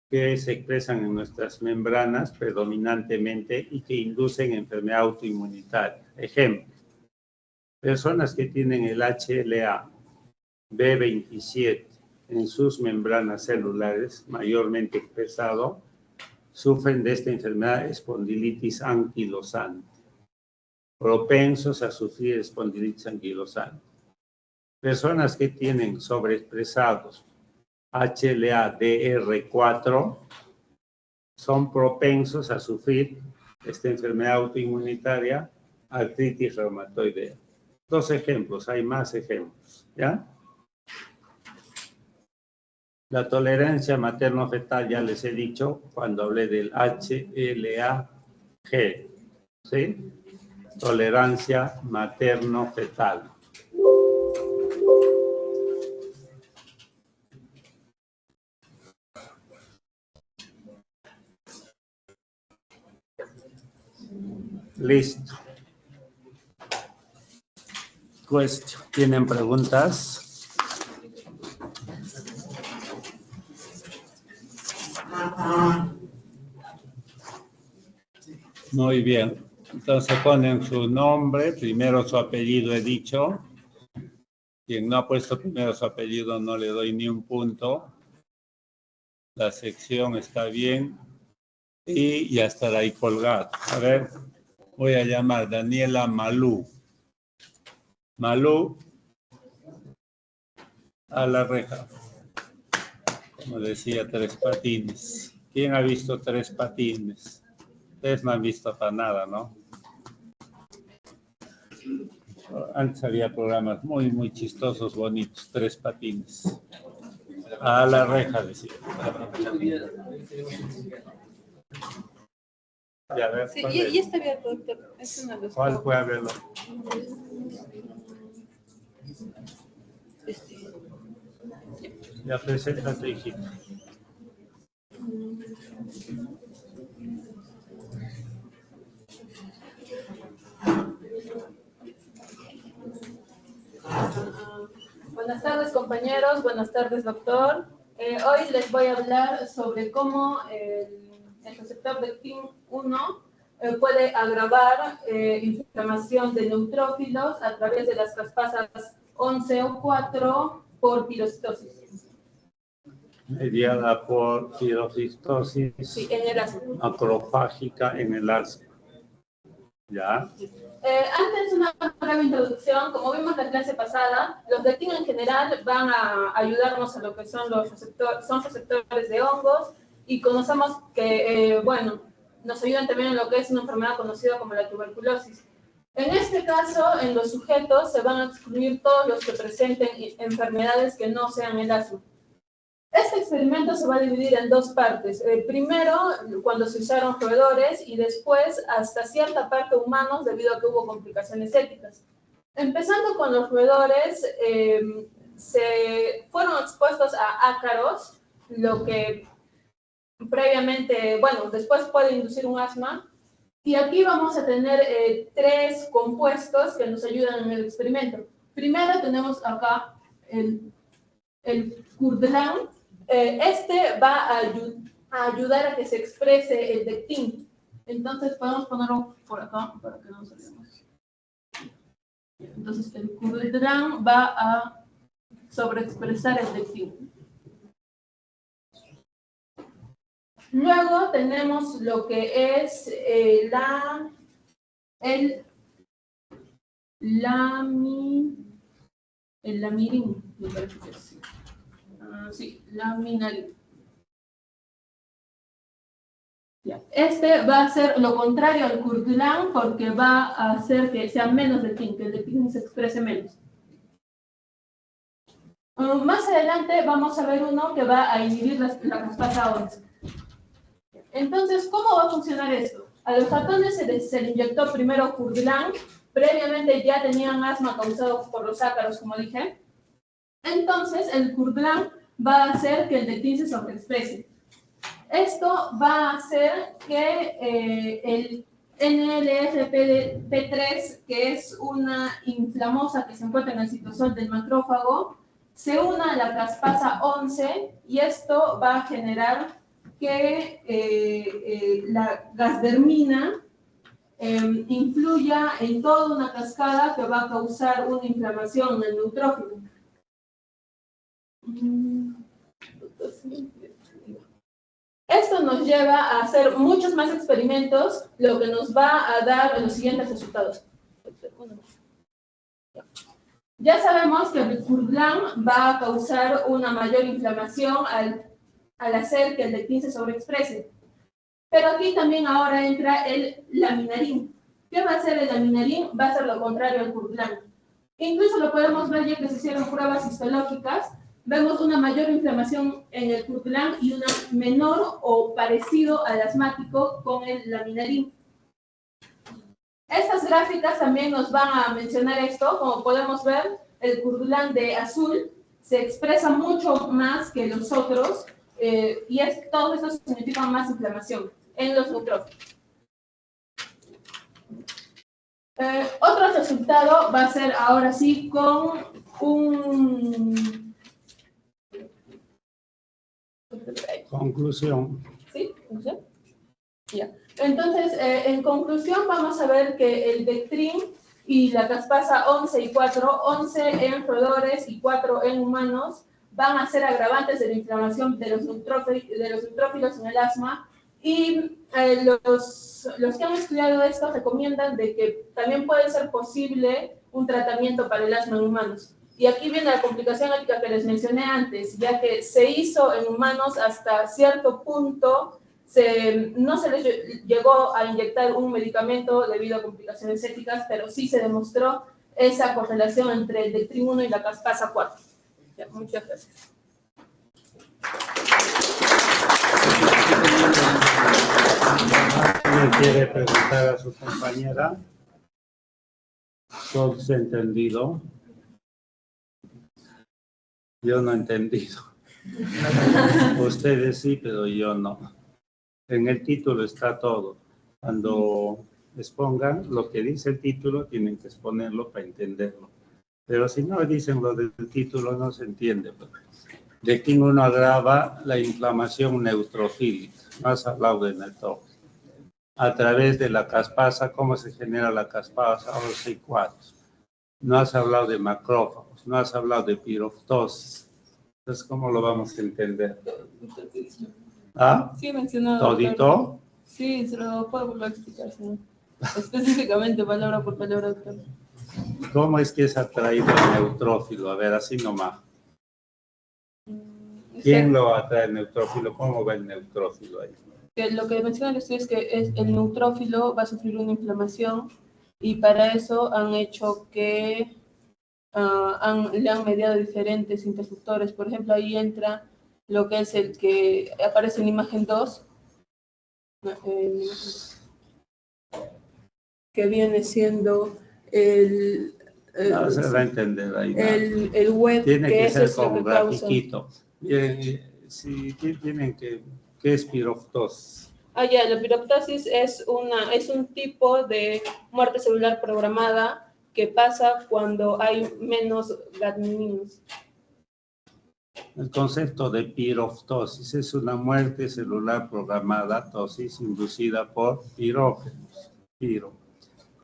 que se expresan en nuestras membranas predominantemente y que inducen enfermedad autoinmunitaria. Ejemplo, personas que tienen el HLA B27 en sus membranas celulares, mayormente expresado, sufren de esta enfermedad espondilitis anquilosante, propensos a sufrir espondilitis anquilosante. Personas que tienen sobreexpresados HLA-DR4 son propensos a sufrir esta enfermedad autoinmunitaria, artritis reumatoidea. 2 ejemplos, hay más ejemplos, ¿ya? La tolerancia materno-fetal, ya les he dicho cuando hablé del HLA-G, ¿sí? Tolerancia materno-fetal. Listo. ¿Tienen preguntas? Muy bien. Entonces ponen su nombre, primero su apellido he dicho. Quien no ha puesto primero su apellido no le doy ni un punto. La sección está bien. Y ya estará ahí colgado. A ver, voy a llamar Daniela Malú. Malú, a la reja. Como decía, 3 patines. ¿Quién ha visto 3 patines? Ustedes no han visto para nada, ¿no? Antes había programas muy, muy chistosos, bonitos. 3 patines. A la reja, decía. Ya, a ver, sí, ya está abierto, doctor. Es uno de los ¿cuál puede verlo? Ya preséntate, hijito. Buenas tardes, compañeros. Buenas tardes, doctor. Hoy les voy a hablar sobre cómo el receptor de TIM1 puede agravar inflamación de neutrófilos a través de las caspasas 11 o 4 por pilocitosis. mediada por pirofistosis Sí, en el asma. macrofágica en el asma. ¿Ya? Antes, una breve introducción. Como vimos en la clase pasada, los lectinos en general van a ayudarnos a lo que son los receptores de hongos, y conocemos que, bueno, nos ayudan también en lo que es una enfermedad conocida como la tuberculosis. En este caso, en los sujetos se van a excluir todos los que presenten enfermedades que no sean el asma. Este experimento se va a dividir en dos partes. Primero, cuando se usaron roedores, y después, hasta cierta parte, humanos, debido a que hubo complicaciones éticas. Empezando con los roedores, se fueron expuestos a ácaros, lo que previamente, bueno, después puede inducir un asma. Y aquí vamos a tener tres compuestos que nos ayudan en el experimento. Primero tenemos acá el curdlan. Este va a ayudar a que se exprese el dectin. Entonces podemos ponerlo por acá para que no nos olvidemos. Entonces el curdlan va a sobreexpresar el dectin. Luego tenemos lo que es el lamirin, me parece que sí. Sí, laminarin. Este va a ser lo contrario al curdlan, porque va a hacer que sea menos dectin, que el dectin se exprese menos. Más adelante vamos a ver uno que va a inhibir la caspasa 11. Entonces, ¿cómo va a funcionar esto? A los ratones se les inyectó primero curdlan. Previamente ya tenían asma causado por los ácaros, como dije. Entonces, el curdlan va a hacer que el dectin se sobreexprese. Esto va a hacer que el NLRP3, que es una inflamosa que se encuentra en el citosol del macrófago, se una a la caspasa 11, y esto va a generar que la gasdermina influya en toda una cascada que va a causar una inflamación en el neutrófilo. Esto nos lleva a hacer muchos más experimentos, lo que nos va a dar los siguientes resultados. Ya sabemos que el curdlan va a causar una mayor inflamación al hacer que el dectin se sobreexprese. Pero aquí también ahora entra el laminarin. ¿Qué va a hacer el laminarin? Va a ser lo contrario al curdlan. Incluso lo podemos ver ya que se hicieron pruebas histológicas. Vemos una mayor inflamación en el curdlan y una menor o parecido al asmático con el laminarin. Estas gráficas también nos van a mencionar esto. Como podemos ver, el curdlan de azul se expresa mucho más que los otros, y todo eso significa más inflamación en los neutrófilos. Otro resultado va a ser ahora sí con un... Conclusión. ¿Sí? ¿Conclusión? Ya. Entonces, en conclusión, vamos a ver que el dectin y la caspasa 11 y 4, 11 en roedores y 4 en humanos, van a ser agravantes de la inflamación de los neutrófilos en el asma. Y los que han estudiado esto recomiendan de que también puede ser posible un tratamiento para el asma en humanos. Y aquí viene la complicación ética que les mencioné antes, ya que se hizo en humanos hasta cierto punto, no se les llegó a inyectar un medicamento debido a complicaciones éticas, pero sí se demostró esa correlación entre el dectin 1 y la caspasa 4. Ya, muchas gracias. ¿Alguien quiere preguntar a su compañera? ¿Todos han entendido? Yo no he entendido. Ustedes sí, pero yo no. En el título está todo. Cuando expongan lo que dice el título, tienen que exponerlo para entenderlo. Pero si no dicen lo del título, no se entiende. Dectin 1 agrava la inflamación neutrofílica. No has hablado de neutrófilo. A través de la caspasa, ¿cómo se genera la caspasa 11 y 4? No has hablado de macrófagos, no has hablado de piroftosis. Entonces, ¿cómo lo vamos a entender? ¿Ah? Sí, he mencionado. ¿Todito? Sí, se lo puedo volver a explicar, señor. Específicamente, palabra por palabra, doctor. ¿Cómo es que es atraído el neutrófilo? A ver, así nomás. ¿Quién lo atrae el neutrófilo? ¿Cómo va el neutrófilo ahí? Que lo que menciona el estudio es que el neutrófilo va a sufrir una inflamación y para eso han hecho que le han mediado diferentes interruptores. Por ejemplo, ahí entra lo que es el que aparece en imagen 2, que viene siendo No se va a entender ahí. el web, tiene que eso ser es lo con que causa. grafiquito. Miren, si tienen que, ¿qué es piroftosis? Ya, la piroptosis es un tipo de muerte celular programada que pasa cuando hay menos gadolinios. El concepto de piroftosis es una muerte celular programada, tosis inducida por pirógenos,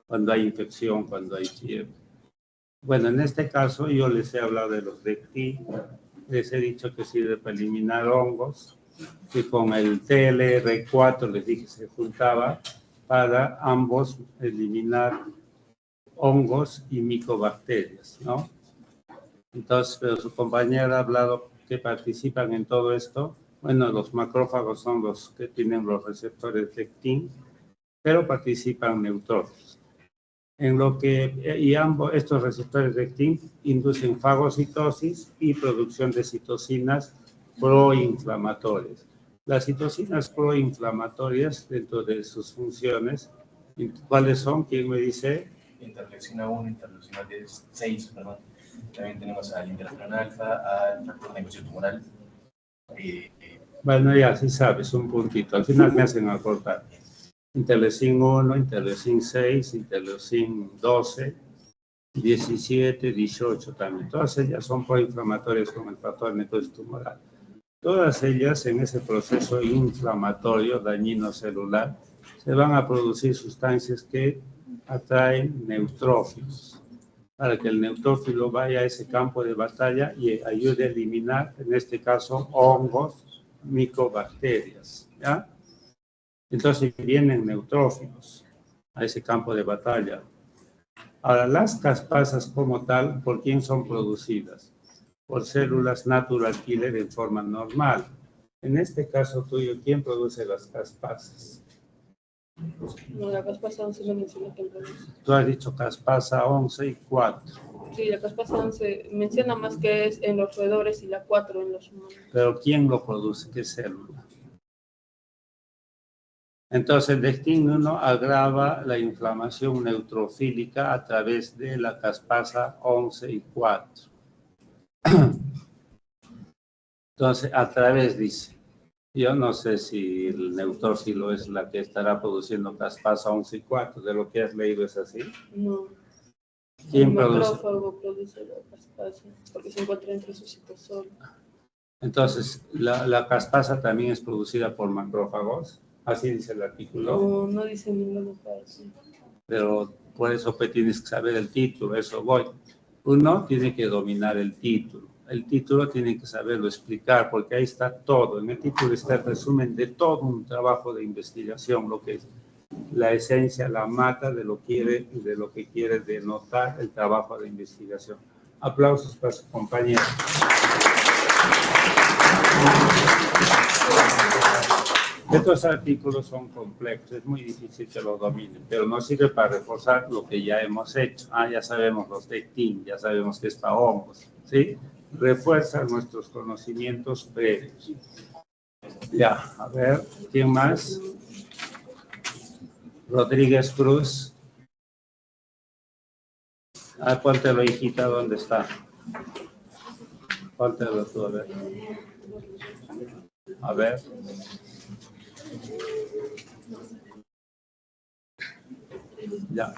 cuando hay infección, cuando hay fiebre. Bueno, en este caso yo les he hablado de los Dectin, les he dicho que sirve para eliminar hongos, que con el TLR4 les dije se juntaba para ambos eliminar hongos y micobacterias, ¿no? Entonces, pero su compañera ha hablado que participan en todo esto. Bueno, los macrófagos son los que tienen los receptores Dectin, pero participan neutrófilos. En lo que, y ambos estos receptores Dectin inducen fagocitosis y producción de citocinas proinflamatorias. Las citocinas proinflamatorias, dentro de sus funciones, ¿cuáles son? ¿Quién me dice? Interleucina 1, interleucina 6, perdón. También tenemos al interferón alfa, al factor de negociación tumoral. Bueno, ya sí sabes, un puntito. Al final me hacen acortar. Interleucin 1, interleucin 6, interleucin 12, 17, 18 también. Todas ellas son proinflamatorias con el factor de necrosis tumoral. Todas ellas en ese proceso inflamatorio dañino celular se van a producir sustancias que atraen neutrófilos para que el neutrófilo vaya a ese campo de batalla y ayude a eliminar, en este caso, hongos, micobacterias, ¿ya? Entonces vienen neutrófilos a ese campo de batalla. Ahora, las caspasas como tal, ¿por quién son producidas? Por células natural killer en forma normal. En este caso tuyo, ¿quién produce las caspasas? No, la caspasa 11 no menciona que Tú has dicho caspasa 11 y 4. Sí, la caspasa 11 menciona más que es en los roedores y la 4 en los humanos. Pero ¿quién lo produce? ¿Qué célula? Entonces, el Dectin 1 agrava la inflamación neutrofílica a través de la caspasa 11 y 4. Entonces, a través, dice. Yo no sé si el neutrófilo es la que estará produciendo caspasa 11 y 4. ¿De lo que has leído es así? No. ¿Quién el produce? macrófago produce la caspasa porque se encuentra entre su citosol. Entonces, ¿la caspasa también es producida por macrófagos? Así dice el artículo. No, no dice ninguna parte. Pero por eso pues, tienes que saber el título, eso voy. Uno tiene que dominar el título. El título tiene que saberlo explicar, porque ahí está todo. En el título está el resumen de todo un trabajo de investigación, lo que es la esencia, la mata de lo que quiere denotar el trabajo de investigación. Aplausos para su compañero. Estos artículos son complejos, es muy difícil que lo dominen, pero nos sirve para reforzar lo que ya hemos hecho. Ya sabemos los Dectin, ya sabemos que es para hongos, ¿sí? Refuerza nuestros conocimientos previos. Ya, a ver, ¿quién más? Rodríguez Cruz. Póntelo, hijita, ¿dónde está? Póntelo tú, a ver. A ver. Ya.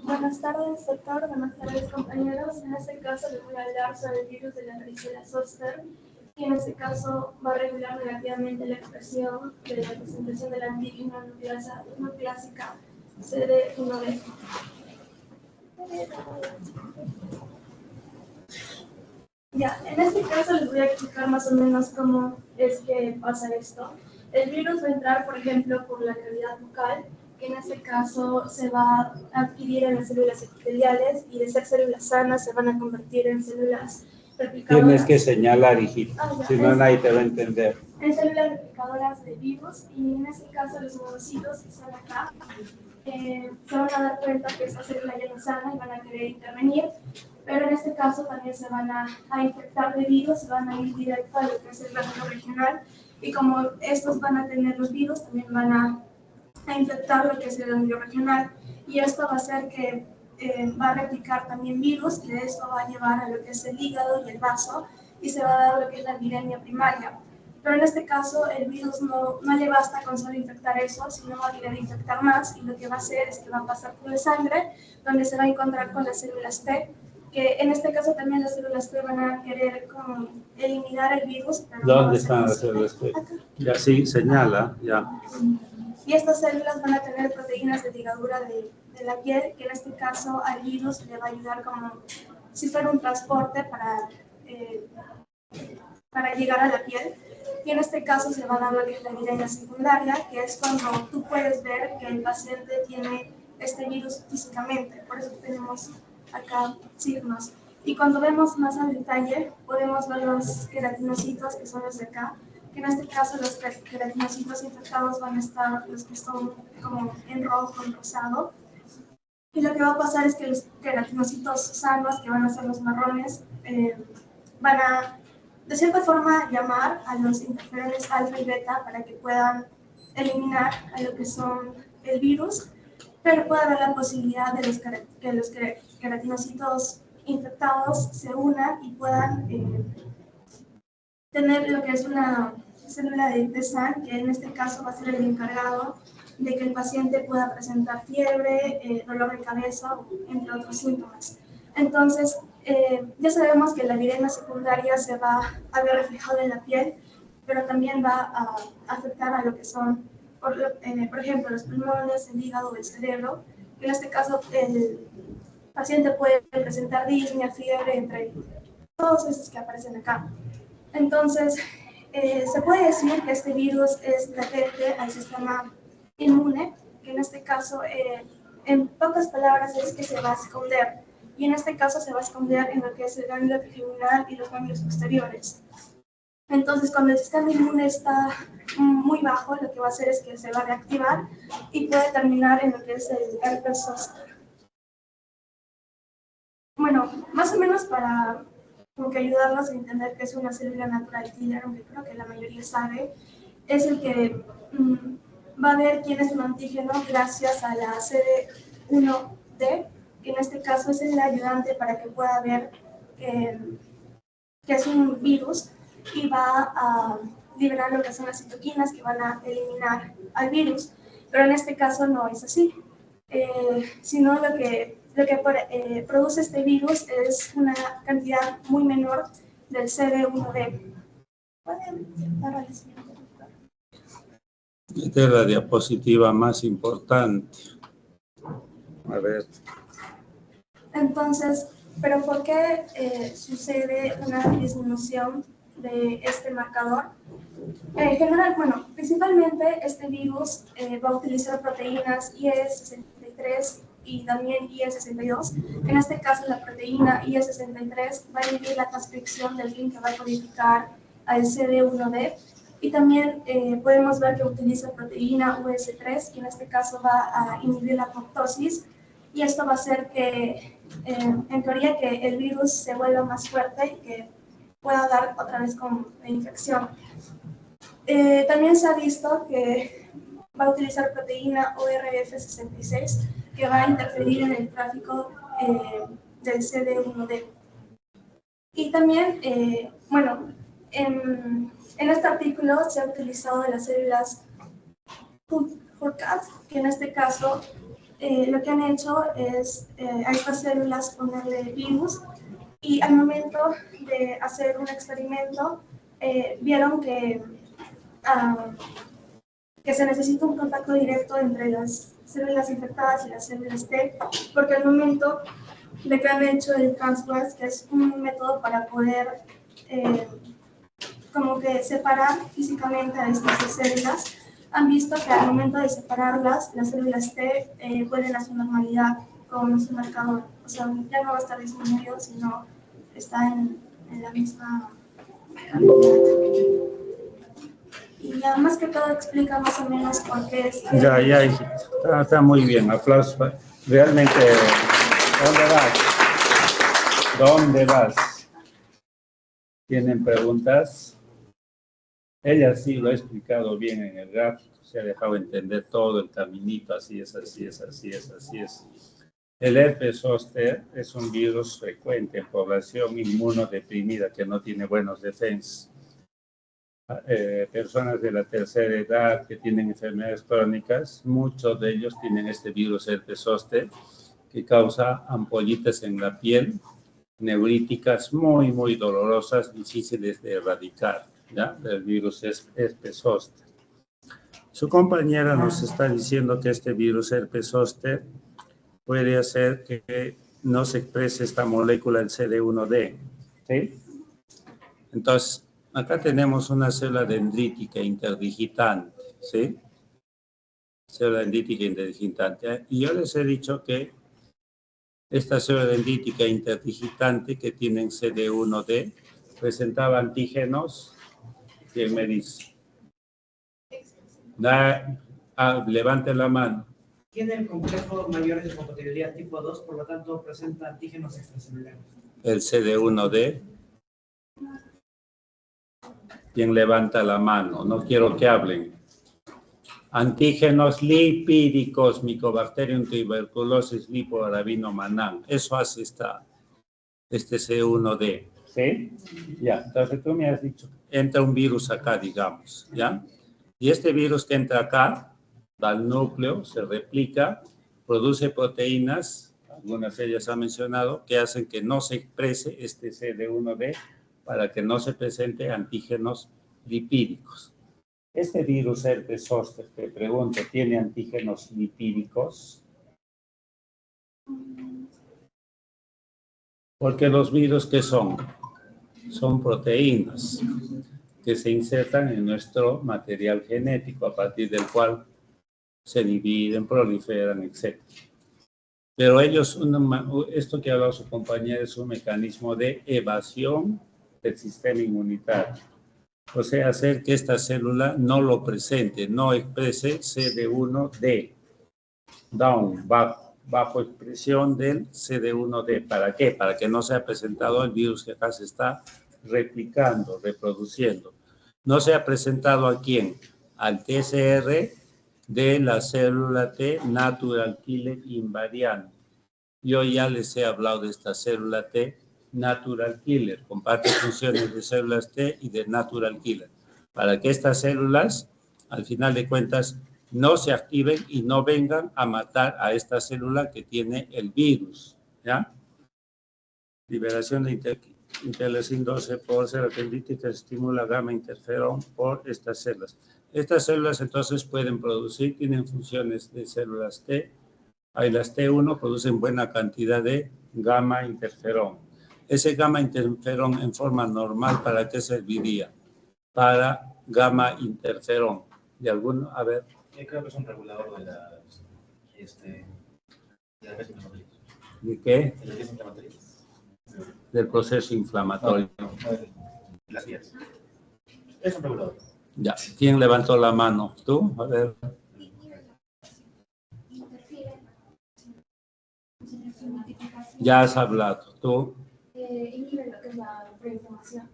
Buenas tardes, doctor. Buenas tardes, compañeros. En este caso les voy a hablar sobre el virus de la varicela zoster, y en este caso va a regular negativamente la expresión de la presentación de la antígena nucleásica CD1B. Ya, en este caso les voy a explicar más o menos cómo es que pasa esto. El virus va a entrar, por ejemplo, por la cavidad bucal, que en este caso se va a adquirir en las células epiteliales y de ser células sanas se van a convertir en células replicadoras. Tienes que señalar, hijito, si no nadie te va a entender. En células replicadoras de virus, y en este caso los monocitos que están acá se van a dar cuenta que esta célula ya no es sana y van a querer intervenir, pero en este caso también se van a infectar de virus, se van a ir directo a lo que es el gránulo regional, y como estos van a tener los virus, también van a infectar lo que es el gránulo regional, y esto va a hacer que va a replicar también virus, y de esto va a llevar a lo que es el hígado y el vaso, y se va a dar lo que es la viremia primaria. Pero en este caso el virus no le basta con solo infectar eso, sino va a querer infectar más, y lo que va a hacer es que va a pasar por la sangre, donde se va a encontrar con las células T, que en este caso también las células T van a querer como eliminar el virus. Pero ¿Dónde están las células T? Ya sí, señala, ya. Y estas células van a tener proteínas de ligadura de la piel, que en este caso al virus le va a ayudar como si fuera un transporte para llegar a la piel. Y en este caso se va a dar lo que es la viremia secundaria, que es cuando tú puedes ver que el paciente tiene este virus físicamente. Por eso tenemos acá signos. Y cuando vemos más al detalle, podemos ver los queratinocitos, que son los de acá, que en este caso los queratinocitos infectados van a estar los que son como en rojo, en rosado. Y lo que va a pasar es que los queratinocitos sanos, que van a ser los marrones, van a, de cierta forma, llamar a los interferones alfa y beta para que puedan eliminar a lo que son el virus, pero puede haber la posibilidad de que los queratinocitos infectados se unan y puedan tener lo que es una célula de SAN, que en este caso va a ser el encargado de que el paciente pueda presentar fiebre, dolor de cabeza, entre otros síntomas. Entonces, ya sabemos que la viremia secundaria se va a ver reflejada en la piel, pero también va a afectar a lo que son, por ejemplo, los pulmones, el hígado, el cerebro. En este caso, el paciente puede presentar disnea, fiebre, entre todos esos que aparecen acá. Entonces, se puede decir que este virus es latente al sistema inmune, que en este caso, en pocas palabras, es que se va a esconder. Y en este caso se va a esconder en lo que es el ganglio trigeminal y los ganglios posteriores. Entonces, cuando el sistema inmune está muy bajo, lo que va a hacer es que se va a reactivar y puede terminar en lo que es el herpes zóster. Bueno, más o menos para como que ayudarnos a entender que es una célula natural killer, aunque creo que la mayoría sabe, es el que va a ver quién es un antígeno gracias a la CD1D, que en este caso es el ayudante para que pueda ver que es un virus, y va a liberar lo que son las citoquinas que van a eliminar al virus. Pero en este caso no es así, sino lo que produce este virus es una cantidad muy menor del CD1D. ¿Pueden dar al siguiente? Esta es la diapositiva más importante. A ver. Entonces, ¿pero por qué sucede una disminución de este marcador? En general, bueno, principalmente este virus va a utilizar proteínas IE63 y también IE62. En este caso, la proteína IE63 va a inhibir la transcripción del gen que va a codificar al CD1D. Y también podemos ver que utiliza proteína US3, que en este caso va a inhibir la apoptosis. Y esto va a hacer que, en teoría, que el virus se vuelva más fuerte y que pueda dar otra vez como la infección. También se ha visto que va a utilizar proteína ORF66, que va a interferir en el tráfico del CD1D. Y también, bueno, en este artículo se ha utilizado las células HURCAT, que en este caso lo que han hecho es a estas células ponerle virus, y al momento de hacer un experimento vieron que se necesita un contacto directo entre las células infectadas y las células T, porque al momento de que han hecho el transplants, que es un método para poder como que separar físicamente a estas dos células, han visto que al momento de separarlas, las células T vuelven a su normalidad con su marcador. O sea, ya no va a estar disminuido, sino está en la misma cantidad. Y ya más que todo explica más o menos por qué es que... Ya, está muy bien, aplausos. Realmente, ¿dónde vas? ¿Dónde vas? ¿Tienen preguntas? Ella sí lo ha explicado bien en el gráfico, se ha dejado entender todo el caminito, así es. El herpes zóster es un virus frecuente en población inmunodeprimida que no tiene buenos defensas. Personas de la tercera edad que tienen enfermedades crónicas, muchos de ellos tienen este virus herpes zóster que causa ampollitas en la piel, neuríticas muy dolorosas, difíciles de erradicar, ¿ya? El virus herpes zóster. Su compañera nos está diciendo que este virus herpes zóster puede hacer que no se exprese esta molécula, el CD1D, ¿sí? Entonces, acá tenemos una célula dendrítica interdigitante, ¿sí? Célula dendrítica interdigitante. Y yo les he dicho que esta célula dendrítica interdigitante que tienen CD1D presentaba antígenos. ¿Quién me dice? Levante la mano. Tiene el complejo mayor de compatibilidad tipo 2, por lo tanto presenta antígenos extracelulares. El CD1D. ¿Quién levanta la mano? No quiero que hablen. Antígenos lipídicos, Mycobacterium tuberculosis lipoarabinomannan. Eso hace este C1D. ¿Sí? Ya, entonces tú me has dicho, entra un virus acá, digamos, ¿ya? Y este virus que entra acá, va al núcleo, se replica, produce proteínas, algunas de ellas han mencionado, que hacen que no se exprese este CD1D para que no se presente antígenos lipídicos. Este virus herpes zóster, te pregunto, ¿tiene antígenos lipídicos? Porque los virus, ¿qué son? Son proteínas que se insertan en nuestro material genético, a partir del cual se dividen, proliferan, etc. Pero ellos, esto que ha hablado su compañera es un mecanismo de evasión del sistema inmunitario. O sea, hacer que esta célula no lo presente, no exprese CD1D, down, bajo expresión del CD1D. ¿Para qué? Para que no sea presentado el virus que acá se está replicando, reproduciendo. No se ha presentado a quién, al TCR de la célula T natural killer invariante. Yo ya les he hablado de esta célula T natural killer, comparte funciones de células T y de natural killer, para que estas células, al final de cuentas, no se activen y no vengan a matar a esta célula que tiene el virus, ¿ya? Liberación de interleucin 12 por célula dendrítica estimula gamma interferón por estas células. Estas células entonces pueden producir, tienen funciones de células T. Ahí las T1 producen buena cantidad de gamma interferón. Ese gamma interferón en forma normal, ¿para qué serviría? Para gamma interferón. ¿De alguno? A ver. Creo que es un regulador de las vías inflamatorias. ¿De qué? De las vías inflamatorias. Del proceso inflamatorio. No, las vías. Es un regulador. Ya. ¿Quién levantó la mano? ¿Tú? A ver. Ya has hablado. ¿Tú? Inhibe lo que es la preinflamación.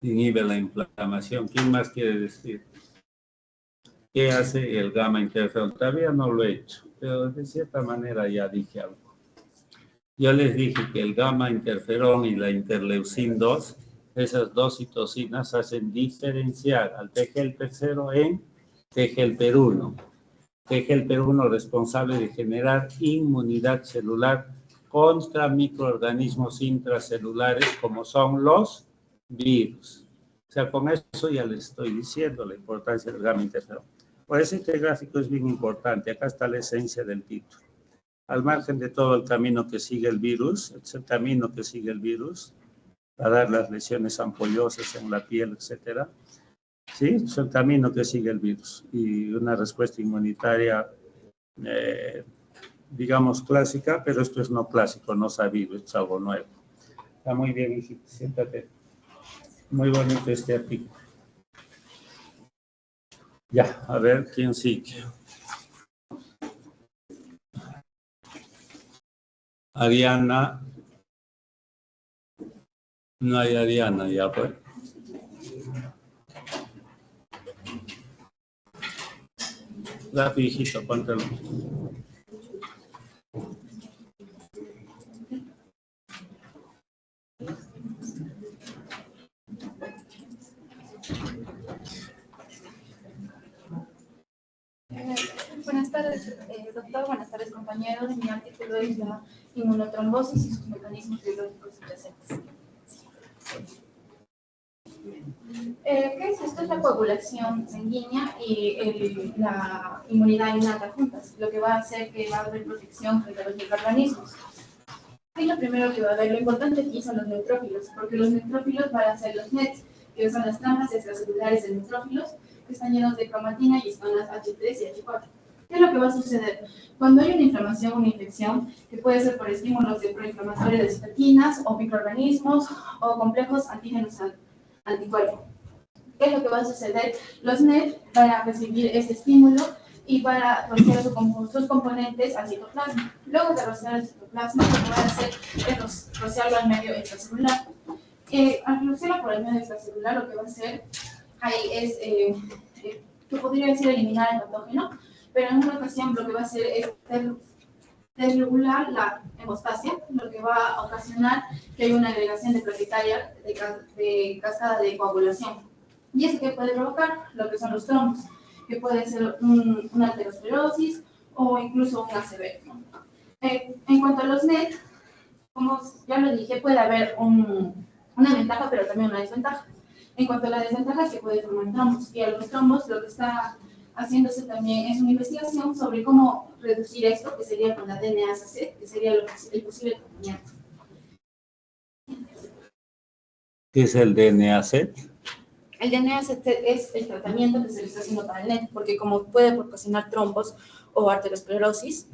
Inhibe la inflamación. ¿Quién más quiere decir? ¿Qué hace el gamma interferón? Todavía no lo he hecho, pero de cierta manera ya dije algo. Yo les dije que el gamma interferón y la interleucin 2, esas dos citocinas hacen diferenciar al T-helper 0 en T-helper 1. T-helper 1 responsable de generar inmunidad celular contra microorganismos intracelulares como son los virus. O sea, con eso ya les estoy diciendo la importancia del gamma interferón. Por eso este gráfico es bien importante. Acá está la esencia del título. al margen de todo el camino que sigue el virus, es el camino que sigue el virus, para dar las lesiones ampollosas en la piel, etcétera. Sí, es el camino que sigue el virus y una respuesta inmunitaria, digamos, clásica, pero esto es no clásico, no sabido, es algo nuevo. Está muy bien, hijita, siéntate. Muy bonito este artículo. Ya, a ver quién sigue. Ariana. No hay Ariana, ya pues. Rápido, hijito, póntelo. Buenas tardes, doctor. Buenas tardes, compañeros. Mi artículo es la inmunotrombosis y sus mecanismos biológicos presentes. ¿Qué es esto? Es la coagulación sanguínea y la inmunidad innata juntas, lo que va a hacer que va a haber protección frente a los microorganismos. Y lo primero que va a haber, lo importante aquí son los neutrófilos, porque los neutrófilos van a ser los NETs, que son las trampas extracelulares de neutrófilos, que están llenos de cromatina y estonas H3 y H4. ¿Qué es lo que va a suceder? Cuando hay una inflamación o una infección, que puede ser por estímulos de proinflamatorios de citoquinas o microorganismos o complejos antígenos anticuerpos, ¿qué es lo que va a suceder? Los NET van a recibir este estímulo y van a rociar sus componentes al citoplasma. Luego de rociar el citoplasma, lo que van a hacer es rociarlo al medio extracelular. Al rociarlo por el medio extracelular, lo que va a hacer ahí es, que podría decir eliminar el patógeno, pero en una ocasión lo que va a hacer es desregular la hemostasia, lo que va a ocasionar que haya una agregación de plaquetaria de cascada de coagulación. ¿Y eso qué puede provocar? Lo que son los trombos, que puede ser una aterosclerosis o incluso un ACV, ¿no? En cuanto a los NET, como ya lo dije, puede haber una ventaja, pero también una desventaja. En cuanto a la desventaja, es que puede formar trombos, y a los trombos lo que está haciéndose también es una investigación sobre cómo reducir esto, que sería con la DNase, que sería el posible tratamiento. ¿Qué es el DNase? El DNase es el tratamiento que se le está haciendo para el NET, porque como puede ocasionar trombos o arteriosclerosis,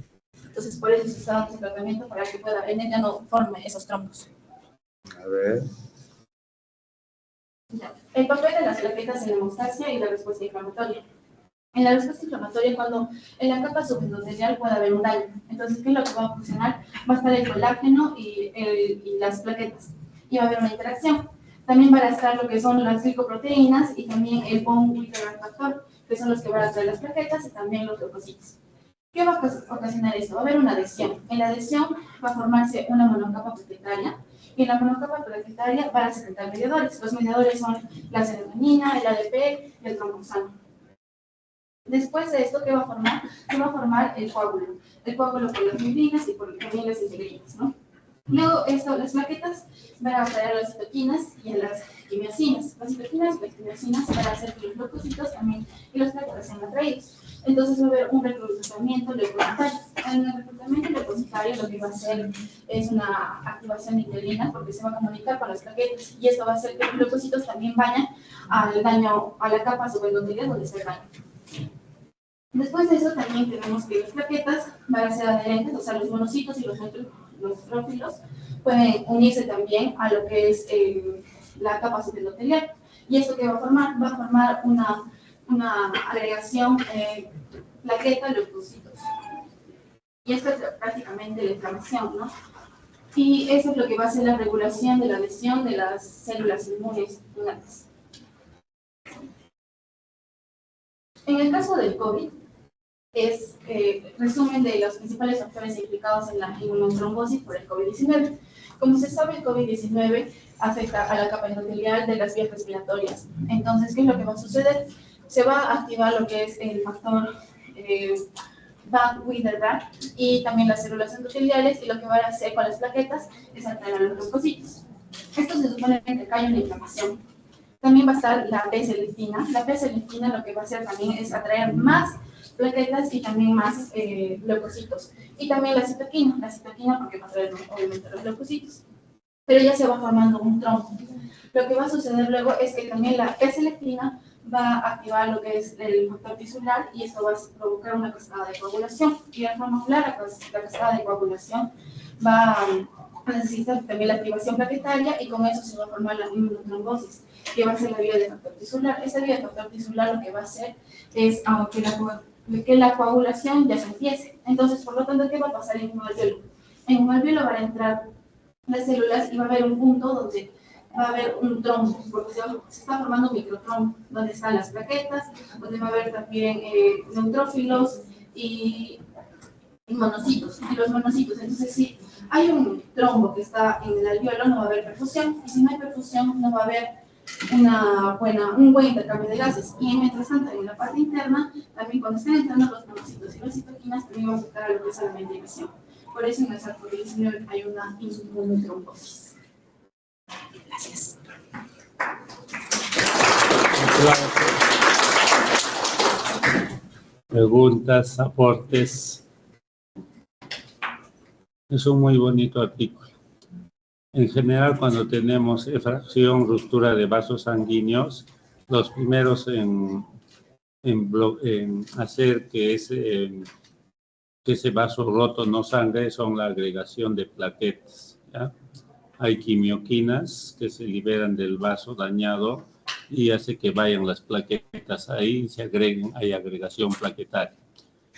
entonces por eso se está dando ese tratamiento para que el NET ya no forme esos trombos. A ver. El papel de las plaquetas en la hemostasia y la respuesta inflamatoria. En la respuesta inflamatoria, cuando en la capa subendotelial puede haber un daño. Entonces, ¿qué es lo que va a funcionar? Va a estar el colágeno y las plaquetas. Y va a haber una interacción. También van a estar lo que son las glicoproteínas y también el bone wither factor, que son los que van a traer las plaquetas y también los leucocitos. ¿Qué va a ocasionar eso? Va a haber una adhesión. En la adhesión va a formarse una monocapa plaquetaria. Y en la monocapa plaquetaria van a secretar mediadores. Los mediadores son la serotonina, el ADP y el tromboxano. Después de esto, ¿qué va a formar? Se va a formar el coágulo. El coágulo por las fibrinas y por también las integrinas, ¿no? Luego, las plaquetas van a atraer a las citoquinas y a las quimiosinas. Las citoquinas y las quimiosinas van a hacer que los leucocitos también y los plaquetas sean atraídos. Entonces va a haber un reclutamiento leucocitario. En el reclutamiento leucocitario lo que va a hacer es una activación de integrinas porque se va a comunicar con las plaquetas y esto va a hacer que los leucocitos también vayan al daño, a la capa subendotelial donde se daña. Después de eso también tenemos que las plaquetas van a ser adherentes, o sea, los monocitos y los neutrófilos pueden unirse también a lo que es la capa subendotelial. ¿Y esto qué va a formar? Va a formar una agregación plaqueta-leucocitos. Y esto es prácticamente la inflamación, ¿no? Y eso es lo que va a hacer la regulación de la adhesión de las células inmunes innatas. En el caso del COVID, es resumen de los principales factores implicados en la inmunotrombosis por el COVID-19. Como se sabe, el COVID-19 afecta a la capa endotelial de las vías respiratorias. Entonces, ¿qué es lo que va a suceder? Se va a activar lo que es el factor Van-Wither y también las células endoteliales, y lo que va a hacer con las plaquetas es atraer a los leucocitos. Esto se supone que cae una inflamación. También va a estar la P-selectina. La P-selectina lo que va a hacer también es atraer más plaquetas y también más leucocitos. Y también la citoquina porque va a traer obviamente los leucocitos. Pero ya se va formando un trombo. Lo que va a suceder luego es que también la S-lectina va a activar lo que es el factor tisular y esto va a provocar una cascada de coagulación. Y al formular la cascada de coagulación va a necesitar también la activación plaquetaria y con eso se va a formar la inmunotrombosis, que va a ser la vía de factor tisular. Esa vía de factor tisular lo que va a hacer es que la coagulación ya se empiece. Entonces, por lo tanto, ¿qué va a pasar en un alveolo? En un alveolo van a entrar las células y va a haber un punto donde va a haber un trombo, porque se está formando un microtrombo, donde están las plaquetas, donde va a haber también neutrófilos y monocitos, y los monocitos. Entonces, si hay un trombo que está en el alveolo, no va a haber perfusión, y si no hay perfusión, no va a haber un buen intercambio de gases. Y mientras tanto, en la parte interna, también cuando están entrando los monocitos y las citoquinas, también va a afectar a lo que es la ventilación. Por eso en el SARS-CoV-19 hay una inmunotrombosis. Gracias. Preguntas, aportes. Es un muy bonito artículo. En general, cuando tenemos efracción, ruptura de vasos sanguíneos, los primeros en hacer que ese vaso roto no sangre son la agregación de plaquetas, ¿ya? Hay quimioquinas que se liberan del vaso dañado y hace que vayan las plaquetas ahí y se agreguen, hay agregación plaquetaria.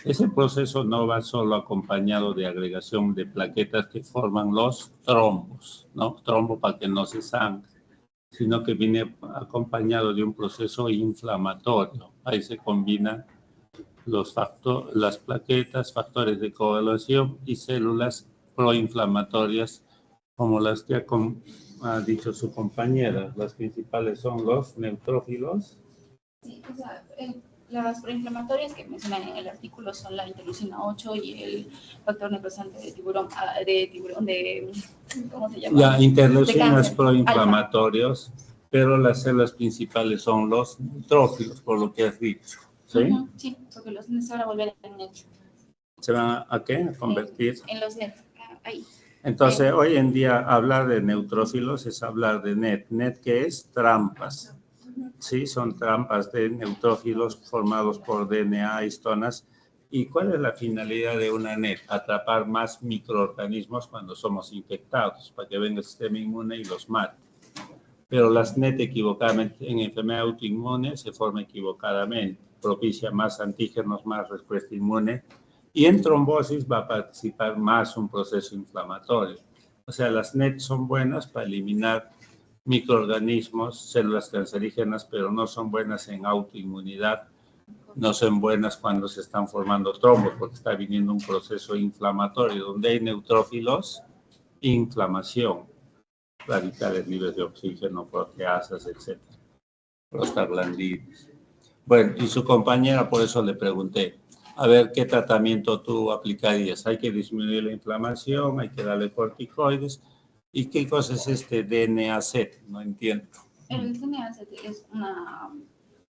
Ese proceso no va solo acompañado de agregación de plaquetas que forman los trombos, ¿no? Trombo para que no se sangre, sino que viene acompañado de un proceso inflamatorio. Ahí se combinan las plaquetas, factores de coagulación y células proinflamatorias, como las que ha dicho su compañera. Las principales son los neutrófilos. Sí, o sea, las proinflamatorias que mencionan en el artículo son la interleucina 8 y el factor necrosante de tiburón, ¿cómo se llama? Ya, interleucinas proinflamatorios, pero las células principales son los neutrófilos, por lo que has dicho. ¿Sí? Sí, porque los NET se van a volver en NET. ¿Se van a qué? ¿A convertir? En los NET, ahí. Entonces, hoy en día hablar de neutrófilos es hablar de NET. ¿NET qué es? Trampas. Sí, son trampas de neutrófilos formados por DNA, histonas. ¿Y cuál es la finalidad de una NET? Atrapar más microorganismos cuando somos infectados, para que venga el sistema inmune y los mate. Pero las NET equivocadamente en enfermedad autoinmune se forma equivocadamente, propicia más antígenos, más respuesta inmune, y en trombosis va a participar más un proceso inflamatorio. O sea, las NET son buenas para eliminar microorganismos, células cancerígenas, pero no son buenas en autoinmunidad, no son buenas cuando se están formando trombos, porque está viniendo un proceso inflamatorio, donde hay neutrófilos, inflamación, radicales libres de oxígeno, proteasas, etc. Prostaglandinas. Bueno, y su compañera, por eso le pregunté, a ver, ¿qué tratamiento tú aplicarías? Hay que disminuir la inflamación, hay que darle corticoides. ¿Y qué cosa es este DNA-Z? No entiendo. El DNA-Z es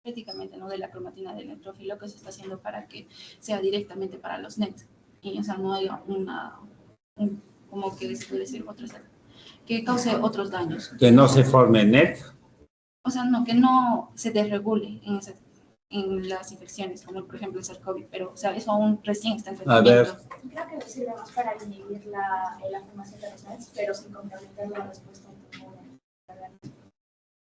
prácticamente de la cromatina del neutrófilo que se está haciendo para que sea directamente para los NET. Y o sea, no haya como que se puede decir otra célula que cause otros daños. ¿Que no se forme NET? O sea, no, que no se desregule en las infecciones, como por ejemplo el SARS-CoV, pero o sea, eso aún recién está en tratamiento. A ver. Creo que sirve más para inhibir la formación de los NETs, pero sin comprometer la respuesta inmune.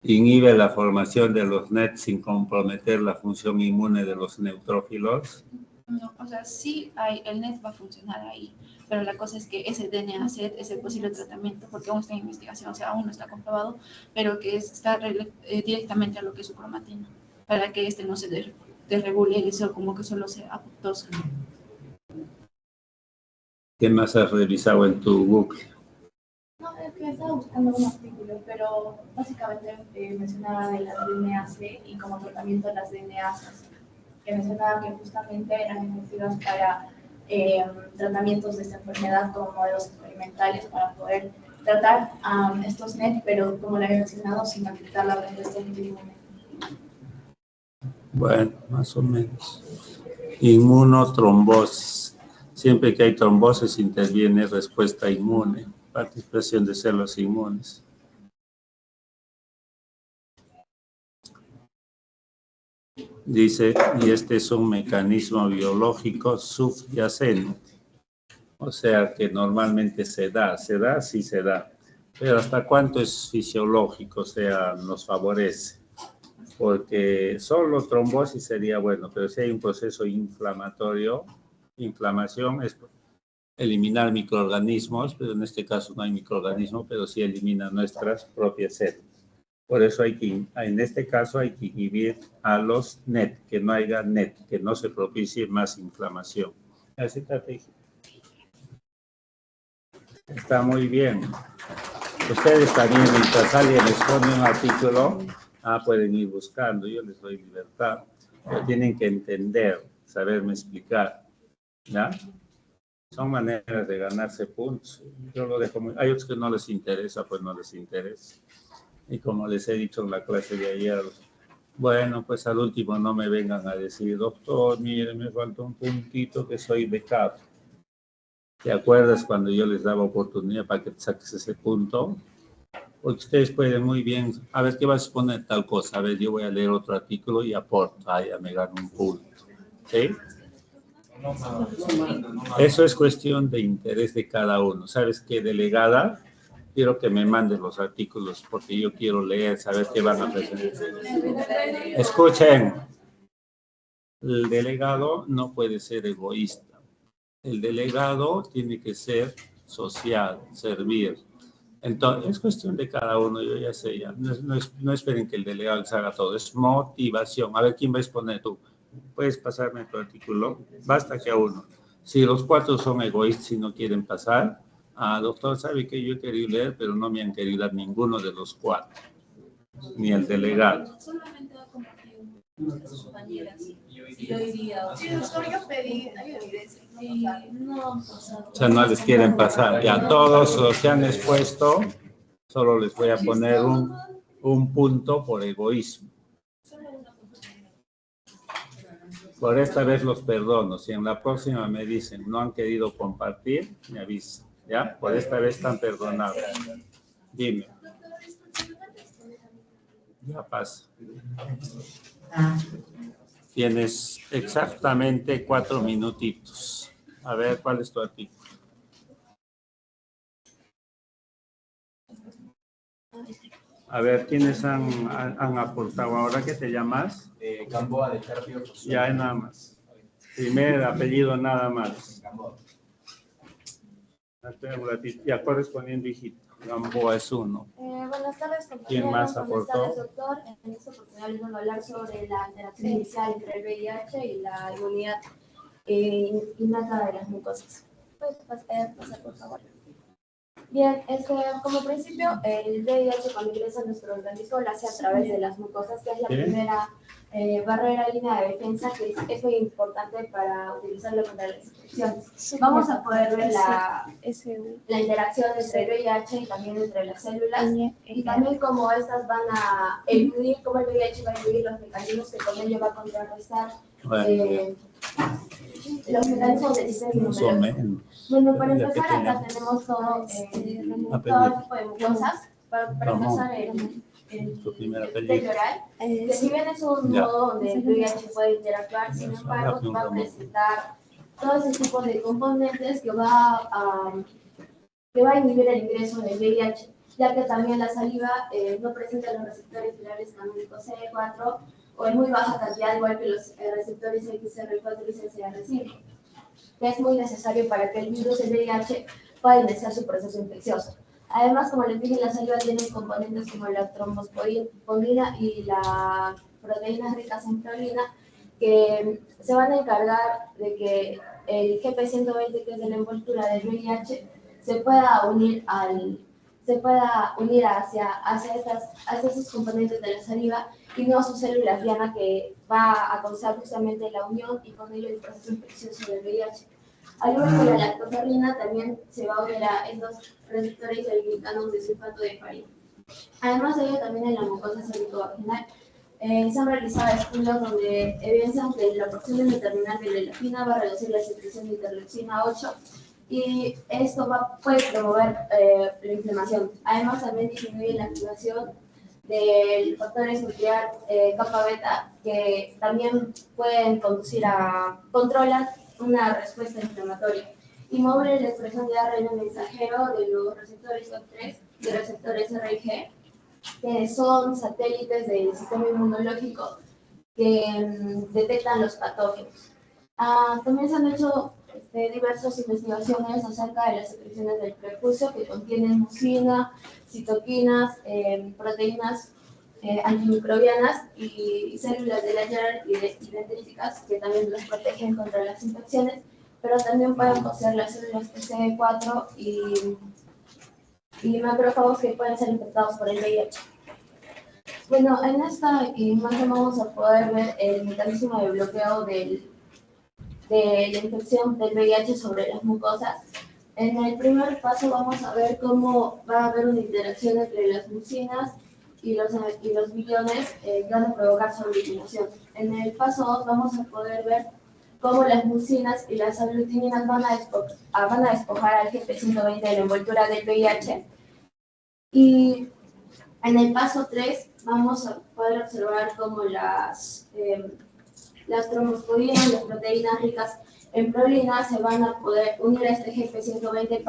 Inhibe la formación de los NET sin comprometer la función inmune de los neutrófilos. No, o sea, sí el NET va a funcionar ahí, pero la cosa es que ese DNA-Z es el posible tratamiento, porque aún está en investigación, o sea, aún no está comprobado, pero que está directamente a lo que es su cromatina, para que no se desregule y eso como que solo sea apoptoso. ¿Qué más has revisado en tu Google? No, es que estaba buscando un artículo, pero básicamente mencionaba de las DNA-C y como tratamiento de las DNA-C, que mencionaba que justamente eran efectivas para tratamientos de esta enfermedad como modelos experimentales para poder tratar estos NET, pero como le había mencionado, sin afectar la respuesta inmune. Bueno, más o menos. Inmunotrombosis. Siempre que hay trombosis interviene respuesta inmune, participación de células inmunes. Dice, y este es un mecanismo biológico subyacente. O sea que normalmente se da, sí se da. Pero ¿hasta cuánto es fisiológico? O sea, nos favorece. Porque solo trombosis sería bueno, pero si hay un proceso inflamatorio, inflamación es eliminar microorganismos, pero en este caso no hay microorganismos, pero sí elimina nuestras propias células. Por eso en este caso hay que inhibir a los NET, que no haya NET, que no se propicie más inflamación. Así está muy bien. Ustedes también, mientras alguien les pone un artículo, pueden ir buscando, yo les doy libertad, pero tienen que entender, saberme explicar, ¿ya? Son maneras de ganarse puntos. Yo lo dejo muy... Hay otros que no les interesa, pues no les interesa. Y como les he dicho en la clase de ayer, bueno, pues al último no me vengan a decir, doctor, mire, me falta un puntito que soy becado. ¿Te acuerdas cuando yo les daba oportunidad para que te saques ese punto? Porque ustedes pueden muy bien, a ver, ¿qué vas a poner tal cosa? A ver, yo voy a leer otro artículo y aporto, ya me gano un punto. ¿Sí? Eso es cuestión de interés de cada uno. ¿Sabes qué, delegada? Quiero que me manden los artículos porque yo quiero leer, saber qué van a presentar. Escuchen, el delegado no puede ser egoísta. El delegado tiene que ser social, servir. Entonces, es cuestión de cada uno, yo ya sé, ya. No esperen que el delegado les haga todo, es motivación. A ver, ¿quién va a exponer tú? ¿Puedes pasarme tu artículo? Basta que a uno. Si los cuatro son egoístas y no quieren pasar, doctor, sabe que yo he querido leer, pero no me han querido dar ninguno de los cuatro, ni el delegado. Solamente va a compartir con sus compañeras. Yo diría, sí, doctor, yo pedí, hay evidencia. No han pasado. O sea, no les quieren pasar. Ya todos los que han expuesto, solo les voy a poner un punto por egoísmo. Por esta vez los perdono. Si en la próxima me dicen no han querido compartir, me avisan. ¿Ya? Por esta vez están perdonados. Dime. Ya pasa. Tienes exactamente 4 minutitos. A ver, ¿cuál es tu artículo? A ver, ¿quiénes han aportado? ¿Ahora qué te llamas? Gamboa de Carpio. Ya, nada más. Primer apellido, nada más. Gamboa. Ya correspondiendo, hijito. Gamboa es uno. Buenas tardes, compañeros. ¿Quién más aportó? Buenas tardes, doctor. En esta oportunidad les voy a hablar sobre la interacción inicial entre el VIH y la inmunidad innata de las mucosas. ¿Puedes pasar, por favor? Bien, como principio, el VIH cuando ingresa a nuestro organismo lo hace a través de las mucosas, que es la primera barrera, línea de defensa, que es muy importante para utilizarlo contra las infecciones. Vamos a poder ver la interacción entre el VIH y también entre las células, y también cómo estas van a eludir, cómo el VIH va a eludir los mecanismos que con ello va a contrarrestar los mecanismos del sistema inmunológico. Bueno, para empezar, acá tenemos todo tipo de mucosas. Para empezar, el oral, que si bien es un modo donde el VIH puede interactuar, sin embargo, va a presentar todo ese tipo de componentes que va a inhibir el ingreso del VIH, ya que también la saliva no presenta los receptores virales canónico CD4 o en muy baja cantidad, igual que los receptores XR4 y CCR5, que es muy necesario para que el virus del VIH pueda iniciar su proceso infeccioso. Además, como les dije, la saliva tiene componentes como la trombospondina y la proteínas ricas en prolina, que se van a encargar de que el GP120, que es de la envoltura del VIH, se pueda unir hacia esos componentes de la saliva y no a sus células diana, que va a causar justamente la unión y con ello el proceso infeccioso del VIH. Al igual que la lactoferrina, también se va a unir a estos receptores del glicano de sulfato de farina. Además de ello, también en la mucosa cervicovaginal Se han realizado estudios donde evidencian que la porción indeterminal de la elepina va a reducir la secreción de interleucina 8 y esto puede promover la inflamación. Además, también disminuye la activación del factor nuclear kappa beta, que también pueden controlar una respuesta inflamatoria y modula la expresión de ARN mensajero de los receptores COX-3 y receptores RIG, que son satélites del sistema inmunológico que detectan los patógenos. También se han hecho diversas investigaciones acerca de las secreciones del prepucio que contienen mucina, citoquinas, proteínas antimicrobianas y células de Layer y dendríticas que también los protegen contra las infecciones, pero también pueden poseer las células TCD4 y macrófagos que pueden ser infectados por el VIH. Bueno, en esta imagen vamos a poder ver el mecanismo de bloqueo de la infección del VIH sobre las mucosas. En el primer paso vamos a ver cómo va a haber una interacción entre las mucinas y los biliones que van a provocar su aglutinación. En el paso 2 vamos a poder ver cómo las mucinas y las aglutininas van a despojar al GP120 de la envoltura del VIH. Y en el paso 3 vamos a poder observar cómo las trombofodinas, las proteínas ricas en prolina, se van a poder unir a este GP120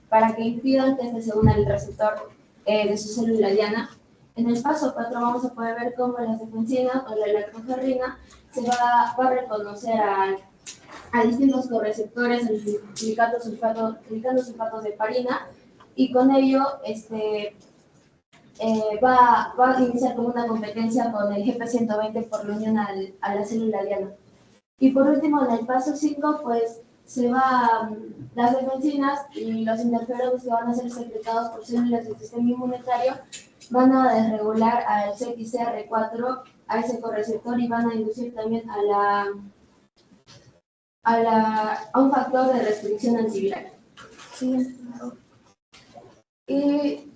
para que impidan que este se una al receptor de su célula diana. En el paso 4 vamos a poder ver cómo la defensina o la lactoferrina se va a reconocer a distintos correceptores, el glicanos sulfatos de heparina, y con ello va a iniciar como una competencia con el GP120 por la unión a la célula diana. Y por último, en el paso 5, pues las defensinas y los interferones que van a ser secretados por células del sistema inmunitario van a desregular al CXCR4, a ese correceptor, y van a inducir también a un factor de restricción antiviral. Sí. Y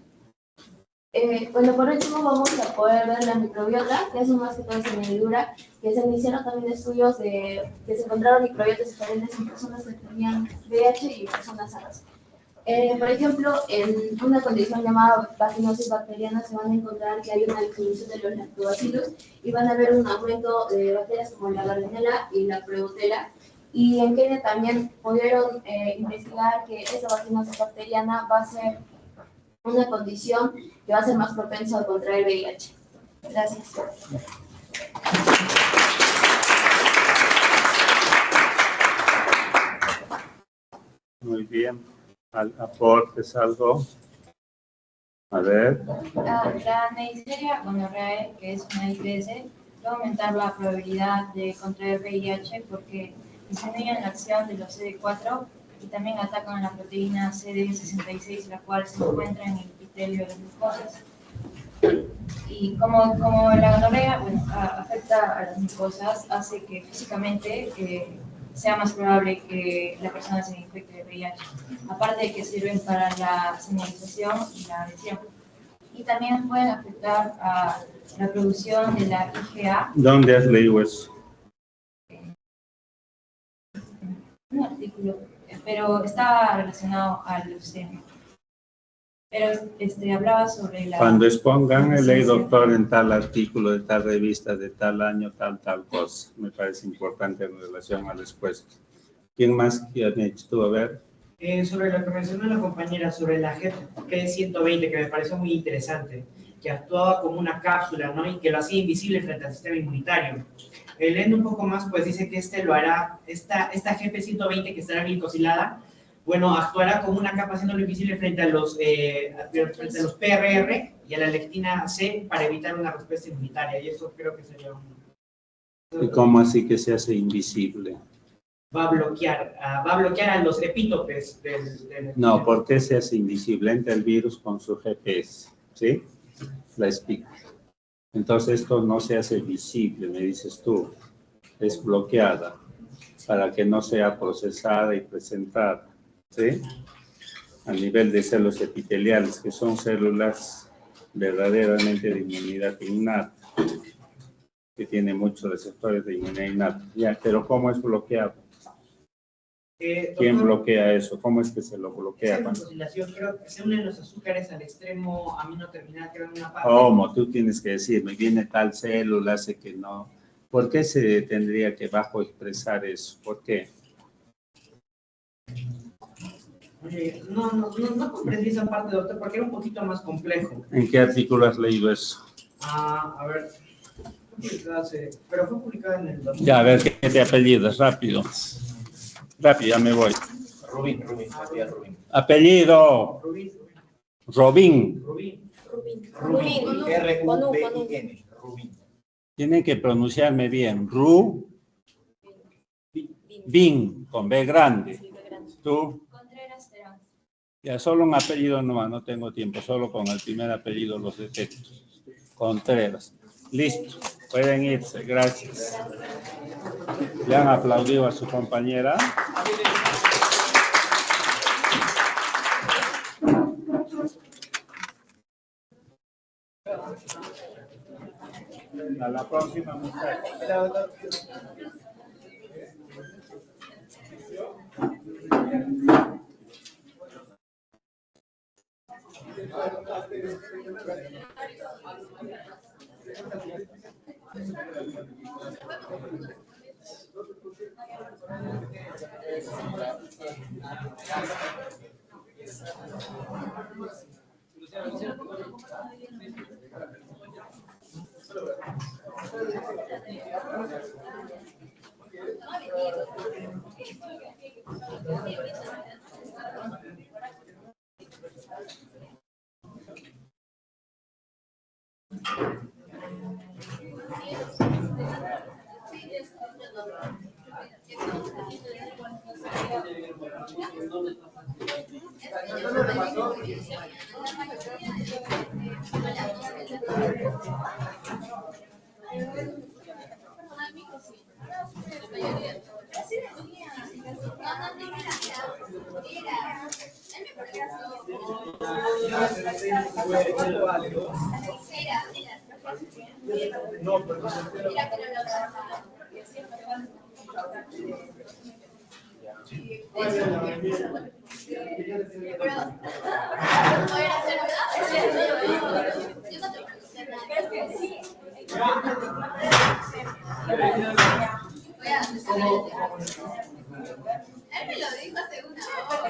bueno, por último vamos a poder ver la microbiota, que es más que todo semidura, que se iniciaron también estudios que se encontraron microbiotas diferentes en personas que tenían VIH y personas sanas. Por ejemplo, en una condición llamada vaginosis bacteriana se van a encontrar que hay una disminución de los lactobacillus y van a haber un aumento de bacterias como la Gardnerella y la Prevotella. Y en Kenia también pudieron investigar que esa vaginosis bacteriana va a ser una condición que va a ser más propensa a contraer VIH. Gracias. Muy bien. ¿Aportes algo? A ver. La Neisseria gonorrhoeae, que es una ITS, va a aumentar la probabilidad de contraer VIH porque disminuyen la acción de los CD4 y también atacan la proteína CD66, la cual se encuentra en el epitelio de las mucosas. Y como la gonorrea afecta a las mucosas, hace que físicamente sea más probable que la persona se infecte de VIH. Aparte de que sirven para la señalización y la adhesión. Y también pueden afectar a la producción de la IgA. ¿Dónde has leído eso? Un artículo, pero está relacionado al leucemia. Pero hablaba sobre la... Cuando expongan el ley doctor en tal artículo de tal revista de tal año, tal cosa. Me parece importante en relación a la respuesta. ¿Quién más quiere hecho tú? A ver. Sobre lo que mencionó la compañera, sobre la GP120, que me pareció muy interesante, que actuaba como una cápsula, ¿no? Y que lo hacía invisible frente al sistema inmunitario. Leyendo un poco más, pues dice que lo hará, esta GP120 que estará glicosilada, bueno, actuará como una capa haciéndolo invisible frente a los PRR y a la lectina C para evitar una respuesta inmunitaria, y eso creo que sería un... ¿Y cómo así que se hace invisible? Va a bloquear a los epítopes del... No, ¿por qué se hace invisible? Entra el virus con su GPS, ¿sí? La explico. Entonces esto no se hace visible, me dices tú. Es bloqueada para que no sea procesada y presentada, ¿sí? A nivel de células epiteliales, que son células verdaderamente de inmunidad innata. que tiene muchos receptores de inmunidad innata. Ya, pero ¿cómo es bloqueado? ¿Quién bloquea eso? ¿Cómo es que se lo bloquea? Esa glucosilación, creo que se unen los azúcares al extremo amino terminal, creo, en una parte. ¿Cómo? Tú tienes que decirme, viene tal célula, hace que no. ¿Por qué se tendría que bajo expresar eso? ¿Por qué? Oye, no comprendí esa parte, doctor, porque era un poquito más complejo. ¿En qué artículo has leído eso? A ver, pero fue publicado en el 2000. Ya, a ver, ¿qué te apellidas? Rápido. Rápido, ya me voy. Rubín. Apellido. Robín. Rubín. Rubín. R-U-B-I-N. Rubín. Tienen que pronunciarme bien. Bin, con B grande. ¿Tú? Contreras Terán. Ya, solo un apellido nomás, no tengo tiempo. Solo con el primer apellido los detecto. Contreras. Listo. Pueden irse. Gracias. ¿Le han aplaudido a su compañera? A la próxima, muchachos. Él me lo dijo hace una hora.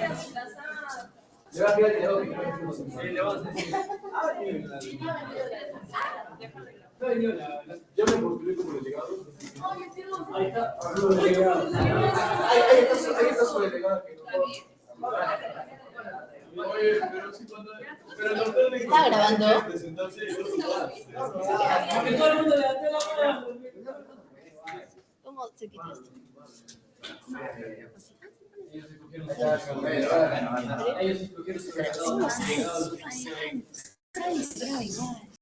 Yo me postulé como delegado. Ahí está su delegado. ¿Está grabando? ¿Cómo se quita esto? Ellos escogieron su Bravo, igual.